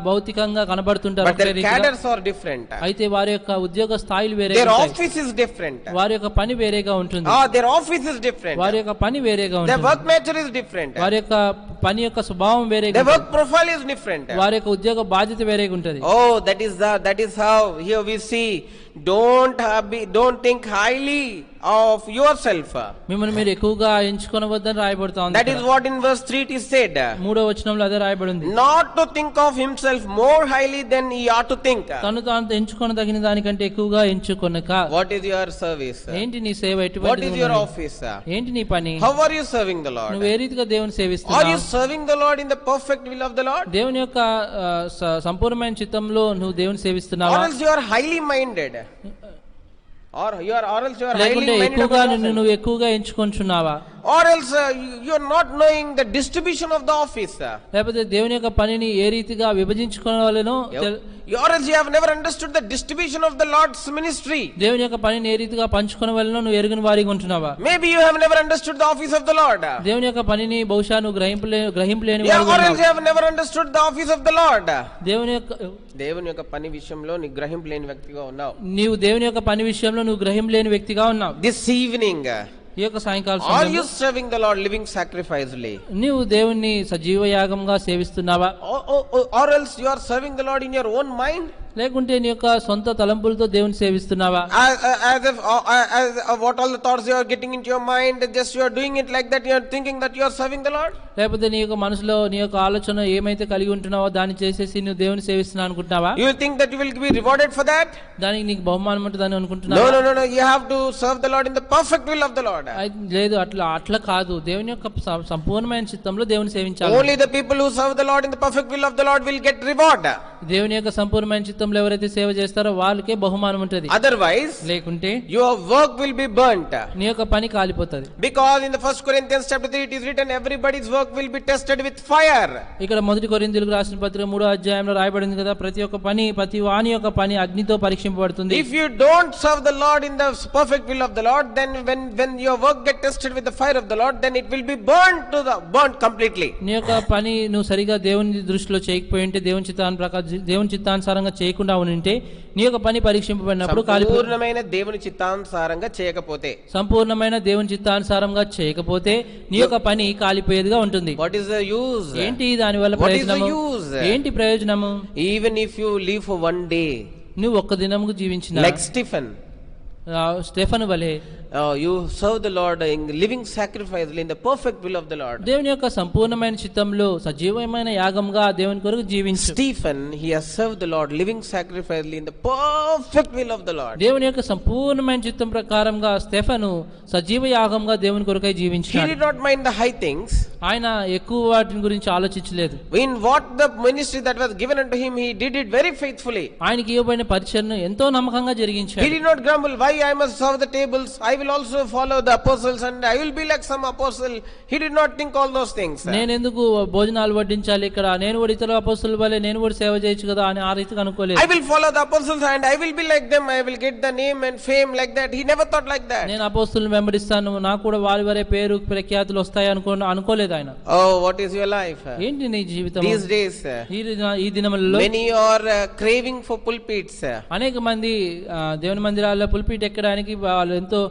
భౌతికంగా కనబడుతుంటారు. But their cadres are different. అయితే వారి యొక్క ఉద్యోగ స్థాయిలు వేరే, their office is different. వారి యొక్క పని వేరేగా ఉంటుంది. Their office is different. వారి యొక్క పని వేరేగా ఉంటుంది. Their work nature is different. వారి యొక్క పని యొక్క స్వభావం వేరేగా ఉంటుంది. Their work ఉంటుంది. profile is different. వారి యొక్క ఉద్యోగ బాధ్యత వేరేగా ఉంటుంది. That is how here we see, don't think highly of yourself. మిమ్మల్ని మీరు ఎక్కువగా ఎంచుకొనవద్దని రాయబడుతా ఉంది. That is what in verse 3 it is said. 3వ వచనంలో అదే రాయబడి ఉంది. Not to think of himself more highly than he ought to think. తను తాను ఎంచుకొనదగిన దానికంటే ఎక్కువగా ఎంచుకొనక. What is your service? ఏంటి నీ సేవ? What is your office? ఏంటి నీ పని? How are you serving the Lord? నువ్వు ఏ రీతిగా దేవుని సేవిస్తున్నావు? Are you serving the Lord in the perfect will of the Lord? దేవుని యొక్క సంపూర్ణమైన చిత్తంలో నువ్వు దేవుని సేవిస్తున్నావా? Or else you are highly minded. Or else you are highly minded. నువ్వు ఎక్కువగా ఎంచుకొంచున్నావా? Or else you are not knowing the distribution of the office. లేకపోతే దేవుని యొక్క పనిని ఏ రీతిగా విభజించుకోవాలనో, or else you have never understood the distribution of the Lord's ministry. దేవుని యొక్క పనిని ఏ రీతిగా పంచుకొనవలనో నువ్వు ఎరుగని వారిగా ఉంటున్నావా? Maybe you have never understood the office of the Lord. దేవుని యొక్క పనిని బహుశా నువ్వు గ్రహింపలేని వారిగా ఉన్నావు. Or else you have never understood the office of the Lord. దేవుని యొక్క పని విషయంలో నీ గ్రహింపలేని వ్యక్తిగా ఉన్నావు. నీవు దేవుని యొక్క పని విషయంలో నువ్వు గ్రహింపలేని వ్యక్తిగా ఉన్నావు. This evening, ఈ యొక్క సాయంకాలం are you serving the Lord living sacrificially? నీవు దేవుణ్ణి సజీవ యాగంగా సేవిస్తున్నావా? Or else you are serving the Lord in your own mind? లేకుంటే నీ యొక్క సొంత తలంపులతో దేవుని సేవిస్తున్నావా? As if what all the thoughts you are getting into your mind, just you are doing it like that, you are thinking that you are serving the Lord? లేకపోతే నీ యొక్క మనసులో నీ యొక్క ఆలోచన ఏమైతే కలిగి ఉంటున్నావో దాన్ని చేసేసి నువ్వు దేవుని సేవిస్తున్నావు అనుకుంటున్నావా? You think that you will be rewarded for that? దానికి నీకు బహుమానం ఉంటుందని అనుకుంటున్నావా? No, you have to serve the Lord in the perfect will of the Lord. లేదు, అట్లా కాదు. దేవుని యొక్క సంపూర్ణమైన చిత్తంలో దేవుని సేవించాలి. Only the people who serve the Lord in the perfect will of the Lord will get reward. దేవుని యొక్క సంపూర్ణమైన చిత్తంలో ఎవరైతే సేవ చేస్తారో వాళ్ళకే బహుమానం ఉంటుంది. Otherwise, లేకుంటే your work will be burnt. నీ యొక్క పని కాలిపోతుంది. Because in the 1 Corinthians chapter 3 it is written, everybody's work will be tested with fire. ఇక్కడ 1 కొరింథీయులకు రాసిన పత్రిక 3వ అధ్యాయంలో రాయబడింది కదా, ప్రతి వాని యొక్క పని అగ్నితో పరీక్షింపబడుతుంది. If you don't serve the Lord in the perfect will of the Lord, then when your work get tested with the fire of the Lord, then it will be burnt completely. నీ యొక్క పని నువ్వు సరిగా దేవుని దృష్టిలో చేయకపోయింటే, దేవుని చిత్తానుసారంగా చేయకుండా ఉంటే నీ యొక్క పని పరీక్షింపబడినప్పుడు కాలిపోతుంది. సంపూర్ణమైన దేవుని చిత్తానుసారంగా చేయకపోతే, సంపూర్ణమైన దేవుని చిత్తానుసారంగా చేయకపోతే నీ యొక్క పని కాలిపోయేదిగా ఉంటుంది. what is the use? ఏంటి దాని వల్ల What is the ప్రయోజనము? use? ఏంటి ప్రయోజనము? Even if you live for one day, నువ్వు ఒక్క దినముకు జీవించిన like Stephen, స్టెఫను వలె you serve the Lord in living sacrificially in the perfect will of the Lord. దేవుని యొక్క సంపూర్ణమైన చిత్తంలో సజీవమైన యాగంగా దేవుని కొరకు జీవించు. Stephen, he has served the Lord living sacrificially in the perfect will of the Lord. దేవుని యొక్క సంపూర్ణమైన చిత్తం ప్రకారంగా స్టెఫను సజీవ యాగంగా దేవుని కొరకై He జీవించాడు. did not mind the high things. ఆయన ఎక్కువ వాటిని గురించి ఆలోచించలేదు. In what the ministry that was given unto him, he did it very faithfully. ఆయనకి ఇవ్వబడిన పరిచర్ను ఎంతో నమ్మకంగా He జరిగించాడు. did not grumble, why I must serve the tables, I will also follow the apostles and I will be like some apostle. He did not think all those things. నేను ఎందుకు భోజనాలు వడ్డించాలి ఇక్కడ, నేను కూడా ఇతర అపోస్తుల వలె నేను కూడా సేవ చేయొచ్చు కదా అని ఆ రీతిగా అనుకోలేదు. I will follow the apostles and I will be like them, I will get the name and fame like that. He never thought like that. నేను అపోస్తులను వెంబడిస్తాను, నాకు కూడా వారి వరే పేరు ప్రఖ్యాతులు వస్తాయి అనుకోలేదు ఆయన. Oh, what is your life? ఏంటి నీ జీవితం? These days, ఈ దినములలో many are craving for pulpits. అనేక మంది దేవుని మందిరాల్లో పుల్పిట్ ఎక్కడానికి వాళ్ళు ఎంతో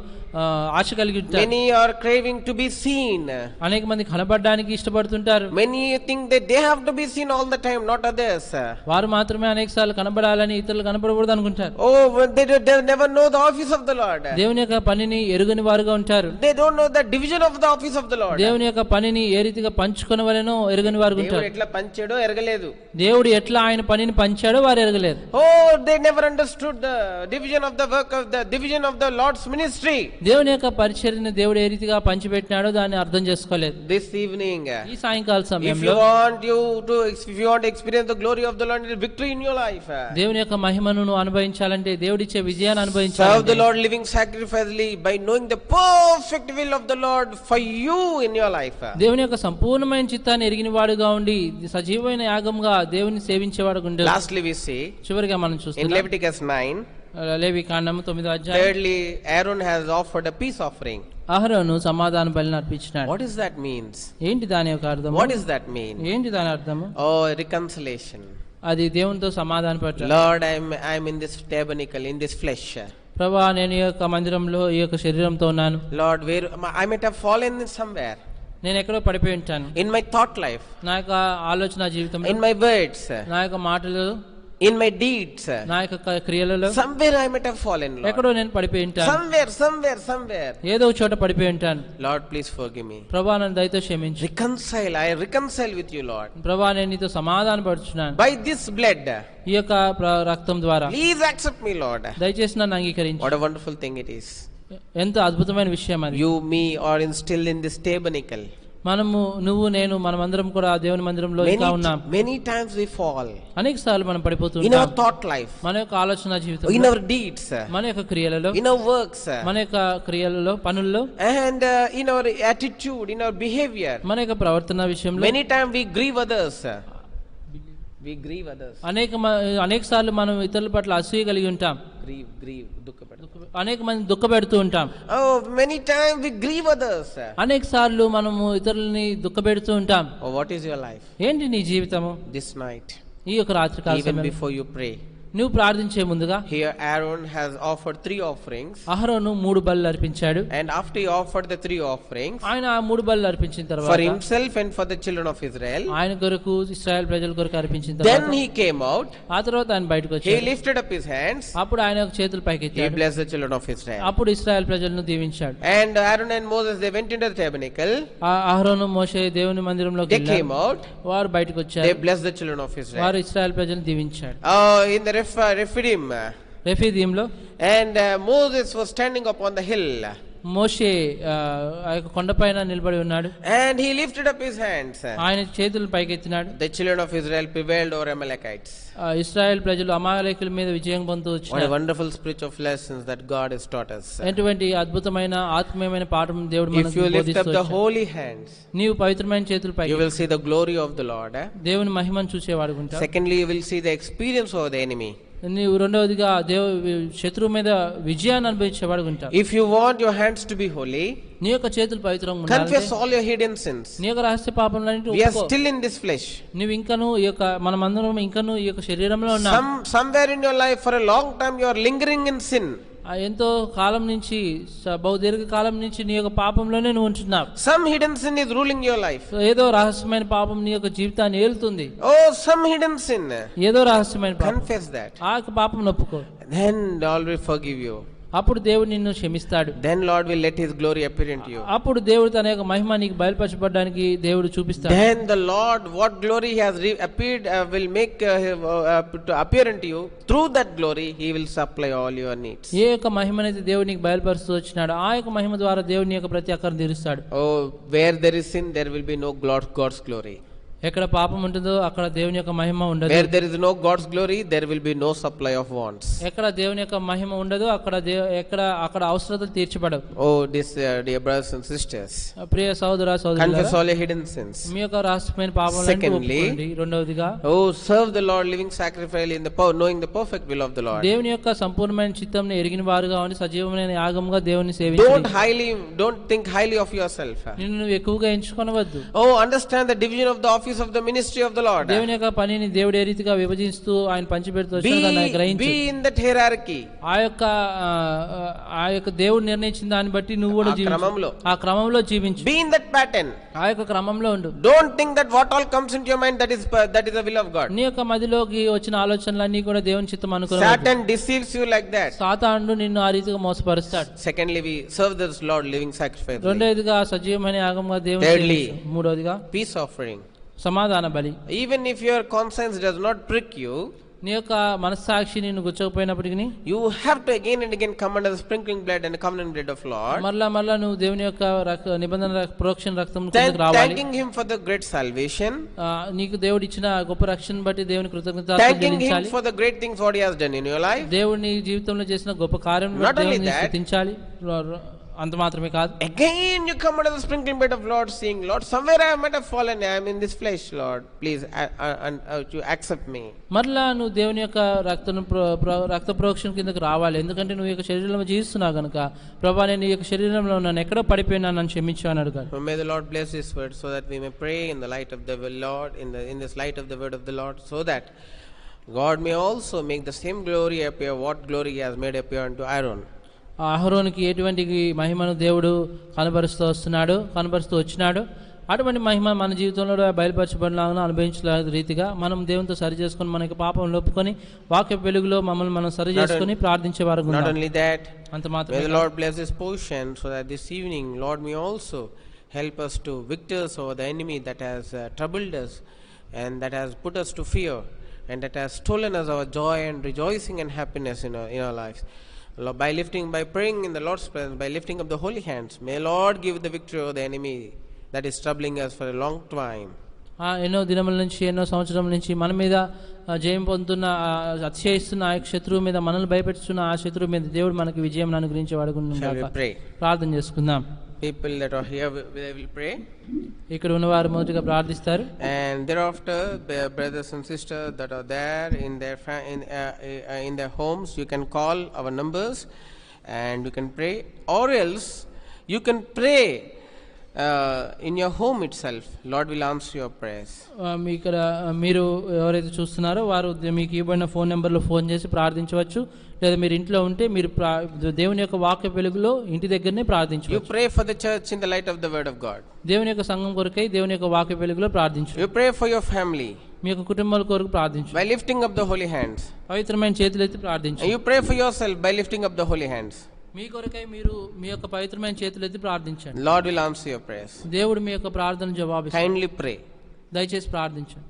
ఆశ కలిగి ఉంటారు. Many are craving to be seen. అనేక మంది కనబడడానికి ఇష్టపడుతుంటారు. Many think that they have to be seen all the time, not others. వారు మాత్రమే అనేక సార్లు కనబడాలని, ఇతరులు కనబడకూడదు అనుకుంటారు. Oh, they never know the office of the Lord. దేవుని యొక్క పనిని ఎరుగని వారుగా ఉంటారు. They don't know the division of the office of the Lord. దేవుని యొక్క పనిని ఏ రీతిగా పంచుకొనవలెనో ఎరుగని వారుగా దేవుడు ఉంటారు. ఎట్లా పంచాడో ఎరగలేదు. దేవుడు ఎట్లా ఆయన పనిని పంచాడో వారు ఎరగలేదు. Oh, they never understood the division of the work of the division of the Lord's ministry. దేవుని యొక్క పరిచర్యను దేవుడు ఏ రీతిగా పంచిపెట్టినాడో దాన్ని అర్థం చేసుకోలేదు. This evening, ఈ సాయంకాల if సమయంలో you want to experience the glory of the Lord, victory in your life, దేవుని యొక్క మహిమను నువ్వు అనుభవించాలంటే, దేవుడిచ్చే విజయాన్ని serve the అనుభవించాలంటే, Lord living sacrificially by knowing the perfect will of the Lord for you in your life. దేవుని యొక్క సంపూర్ణమైన చిత్తాన్ని ఎరిగిన వాడుగా ఉండి సజీవమైన యాగంగా దేవుని సేవించేవాడు ఉండే. Lastly, we see చివరిగా మనం in చూస్తున్నాం Leviticus 9. లేవి కాండము 9వ అధ్యాయం. Thirdly, Aaron has offered a peace offering. అహరోను సమాధాన బలిని అర్పించినాడు. What does that means? ఏంటి దాని యొక్క అర్థం? What does that mean? ఏంటి దాని అర్థము? Oh, reconciliation. అది దేవునితో సమాధాన పడటం. Lord, I'm in this tabernacle, in this flesh. ప్రభువా, నేను ఈ యొక్క మందిరంలో ఈ యొక్క శరీరంతో ఉన్నాను. Lord, where I might have fallen somewhere. నేను ఎక్కడో పడిపోయి ఉంటాను. In my thought life. నా యొక్క ఆలోచన జీవితంలో, In my words. నా యొక్క మాటలు, In my deeds. నా యొక్క క్రియలలో Somewhere I might have fallen, Lord. ఎక్కడో నేను పడిపోయి ఉంటాను. Somewhere. ఏదో ఒక చోట పడిపోయి ఉంటాను. Lord, please forgive me. ప్రభువా, నన్ను దయతో క్షమించు. I reconcile with you, Lord. ప్రభువా, నేను నీతో సమాధాన పడుచున్నాను. By this blood. ఈ యొక్క రక్తం ద్వారా Please accept me, Lord. దయచేసి నన్ను అంగీకరించు. What a wonderful thing it is. ఎంత అద్భుతమైన విషయం అది. You, me are still in this tabernacle. మనము, నువ్వు, నేను, మనమందరం కూడా దేవుని మందిరంలో ఇంకా ఉన్నాం. Many times we fall. అనేక సార్లు మనం పడిపోతూ In our ఉంటాం. thought life. మన యొక్క ఆలోచన జీవితం, In our deeds. మన యొక్క క్రియలలో, In our works. మన యొక్క క్రియలలో, పనుల్లో, And in our attitude, in our behavior. మన యొక్క ప్రవర్తన విషయంలో Many times we grieve others. అనేక సార్లు మనం ఇతరుల పట్ల అసూయ కలిగి ఉంటాం. Grieve, దుఃఖపడతాం. అనేక మంది దుఃఖపెడుతూ ఉంటాం. Oh, many times we grieve others. అనేక సార్లు మనము ఇతరులని దుఃఖపెడుతూ ఉంటాం. Oh, what is your life? ఏంటి నీ జీవితము? This night, ఈ యొక్క రాత్రి కాల even సమయంలో before you pray, నువ్వు ప్రార్థించే ముందుగా, here Aaron has offered 3 offerings. అహరోను 3 బలులు అర్పించాడు. And after he offered the 3 offerings, ఆయన ఆ 3 బలులు అర్పించిన for తర్వాత himself and for the children of Israel, ఆయన కొరకు, ఇశ్రాయేల్ ప్రజల కొరకు అర్పించిన then తర్వాత, he came out, ఆ తర్వాత ఆయన బయటకు he వచ్చాడు. lifted up his hands, అప్పుడు ఆయన యొక్క చేతులు he పైకెత్తాడు. blessed the children of Israel. అప్పుడు ఇశ్రాయేల్ ప్రజలను దీవించాడు. And Aaron and Moses, they went into the tabernacle, ఆ అహరోను, మోషే దేవుని మందిరంలోకి they came వెళ్ళారు. out, వారు బయటకు they వచ్చారు. blessed the children of Israel. వారు ఇశ్రాయేల్ ప్రజలను దీవించాడు. In the Rephidim, రెఫీదీంలో, and Moses was standing upon the hill, మోషే ఆ యొక్క కొండపైన నిలబడి ఉన్నాడు. and he lifted up his hands. ఆయన చేతులు పైకెత్తినాడు. The children of Israel prevailed over Amalekites. Israel ప్రజలు అమాలేకుల మీద విజయం పొందుతూ What a వచ్చారు. wonderful spiritual lessons that God has taught us. ఎటువంటి అద్భుతమైన ఆత్మీయమైన పాఠం దేవుడు If మనకు you lift up బోధిస్తూ the వచ్చాడు. holy hands, నీవు పవిత్రమైన చేతులు పైకి, you will see the glory of the Lord. దేవుని మహిమను చూసేవాడు ఉంటావు. Secondly, you will see the experience of the enemy. నీవు రెండవదిగా శత్రువు మీద విజయాన్ని అనుభవించేవాడు ఉంటావు. If you want your hands to be holy, నీ యొక్క చేతులు పవిత్రంగా confess ఉండాలి. all your hidden sins. నీ యొక్క రహస్య పాపములన్నిటిని We are ఒప్పుకో. still in this flesh. నువ్వు ఇంకను ఈ యొక్క మనమందరం ఇంకను ఈ యొక్క శరీరంలో ఉన్నాం. Somewhere in your life for a long time you are lingering in sin. ఎంతో కాలం నుంచి బహుదీర్ఘ కాలం నుంచి నీ యొక్క పాపంలోనే నువ్వు ఉంటున్నావు. Some hidden sin is ruling your life. ఏదో రహస్యమైన పాపం నీ యొక్క జీవితాన్ని ఏలుతుంది. Oh, some hidden sin. ఏదో రహస్యమైన పాపం. Confess that. ఆ యొక్క పాపం ఒప్పుకో. Then Lord will forgive you. అప్పుడు దేవుడు నిన్ను క్షమిస్తాడు. Then Lord will let His glory appear into you. అప్పుడు దేవుడు తన యొక్క మహిమ నీకు బయలుపరచబడడానికి దేవుడు చూపిస్తాడు. Then the Lord, what glory He has appeared, will make to appear into you. Through that glory, He will supply all your needs. ఏ యొక్క మహిమనైతే దేవుడు నీకు బయలుపరుస్తూ వచ్చినాడు ఆ యొక్క మహిమ ద్వారా దేవుడు నీ యొక్క ప్రతి అక్కరను తీరుస్తాడు. Oh, where there is sin, there will be no God's glory. ఎక్కడ పాపం ఉంటుందో అక్కడ దేవుని యొక్క మహిమ ఉండదు. Where there is no God's glory, there will be no supply of wants. ఎక్కడ దేవుని యొక్క మహిమ ఉండదు అక్కడ అవసరతలు తీర్చబడవు. Oh, dear brothers and sisters, ప్రియ సహోదర confess సహోదరులారా, all your hidden sins. మీ యొక్క రహస్యమైన పాపములను Secondly, ఒప్పుకోండి. రెండవదిగా, oh, serve the Lord living sacrificially in the knowing the perfect will of the Lord. దేవుని యొక్క సంపూర్ణమైన చిత్తంని ఎరిగిన వారుగా ఉండి సజీవమైన యాగముగా దేవుని సేవించండి. Don't think highly of yourself. నిన్ను నువ్వు ఎక్కువగా ఎంచుకొనవద్దు. Oh, understand the division of the office of the ministry of the Lord. దేవుని యొక్క పనిని దేవుడు ఏ రీతిగా విభజిస్తూ ఆయన పంచిపెడుతూ వచ్చాడో గ్రహించు. Be in that hierarchy. ఆ యొక్క దేవుడు నిర్ణయించిన దాన్ని బట్టి నువ్వు కూడా జీవించు. ఆ క్రమంలో జీవించు. Be in that pattern. ఆ యొక్క క్రమంలో ఉండు. Don't think that what all comes into your mind that is the will of God. నీ యొక్క మదిలోకి వచ్చిన ఆలోచనలన్నీ కూడా దేవుని చిత్తం అనుకోవద్దు. Satan deceives you like that. సాతానుడు నిన్ను ఆ రీతిగా మోసపరుస్తాడు. Secondly, we serve this Lord living sacrifice. రెండవదిగా సజీవమైన యాగంగా దేవుని Thirdly, సేవించు. మూడవదిగా peace offering. సమాధాన బలి. Even if your conscience does not prick you, నీ యొక్క మనస్సాక్షి నిన్ను గుచ్చకపోయినప్పటికీ you have to again and again come under the sprinkling blood and the covenant blood of Lord. మళ్ళా నువ్వు దేవుని యొక్క నిబంధన ప్రోక్షణ రక్తం కిందకి రావాలి. Thanking Him for the great salvation. నీకు దేవుడు ఇచ్చిన గొప్ప రక్షణ బట్టి దేవుని కృతజ్ఞతలు Thanking చెల్లించాలి. Him for the great things what He has done in your life. దేవుడు నీ జీవితంలో చేసిన గొప్ప కార్యం దేవుని స్తుతించాలి. అంత మాత్రమే కాదు, again you come under the sprinkling blood of Lord, saying, Lord, somewhere I might have fallen, I am in this flesh, Lord, please you accept me. మరలా నువ్వు దేవుని యొక్క రక్త ప్రోక్షణ కిందకు రావాలి. ఎందుకంటే నువ్వు యొక్క శరీరంలో జీవిస్తున్నావు కనుక, ప్రభా నేను ఈ యొక్క శరీరంలో నన్ను ఎక్కడో పడిపోయినా నన్ను క్షమించు అని అడుగుతాడు. May the Lord bless His word so that we may pray in the light of the Lord, in this light of the word of the Lord, so that God may also make the same glory appear what glory He has made appear unto Aaron. అహరోనుకి ఎటువంటి మహిమను దేవుడు కనబరుస్తూ వచ్చినాడు, అటువంటి మహిమ మన జీవితంలో బయలుపరచబడిన అనుభవించే రీతిగా మనం దేవునితో సరి చేసుకుని మనకి పాపం ఒప్పుకొని వాక్య వెలుగులో మమ్మల్ని మనం సరి చేసుకుని ప్రార్థించే వారు. Not only that, అంత మాత్రమే, may the Lord bless His portion so that this evening Lord may also help us to victors over the enemy that has troubled us and that has put us to fear and that has stolen us our joy and rejoicing and happiness in our lives. By praying in the Lord's presence, by lifting up the holy hands, may Lord give the victory over the enemy that is troubling us for a long time. ఎన్నో దినముల నుంచి ఎన్నో సంవత్సరాల నుంచి మన మీద జయం పొందుతున్న అతిశయిస్తున్న ఆ శత్రువు మీద మనల్ని భయపెట్టుతున్న ఆ శత్రువు మీద దేవుడు మనకి విజయం అనుగ్రహించేవాడు. ప్రార్థన చేసుకుందాం. People that are here, they will pray. ఇక్కడ ఉన్నవారు మొదటిగా ప్రార్థిస్తారు. And thereafter, brothers and sisters that are there in their homes, you can call our numbers and you can pray, or else you can pray in your home itself. Lord will answer your prayers. ఇక్కడ మీరు ఎవరైతే చూస్తున్నారో వారు మీకు ఇవ్వబడిన phone నెంబర్లో phone చేసి ప్రార్థించవచ్చు, లేదా మీరు ఇంట్లో ఉంటే మీరు దేవుని యొక్క వాక్య వెలుగులో ఇంటి దగ్గరనే ప్రార్థించవచ్చు. You pray for the church in the light of the word of God. దేవుని యొక్క సంఘం కొరకై దేవుని యొక్క వాక్య వెలుగులో ప్రార్థించు. You pray for your family. మీ యొక్క కుటుంబాల కొరకు ప్రార్థించు. By lifting up the holy hands. పవిత్రమైన చేతులెత్తి ప్రార్థించు. You pray for yourself by lifting up the holy hands. మీ కొరకై మీరు మీ యొక్క పవిత్రమైన చేతులెత్తి ప్రార్థించండి. Lord will answer your prayers. దేవుడు మీ యొక్క ప్రార్థన జవాబిస్తాడు. Kindly pray. దయచేసి ప్రార్థించండి.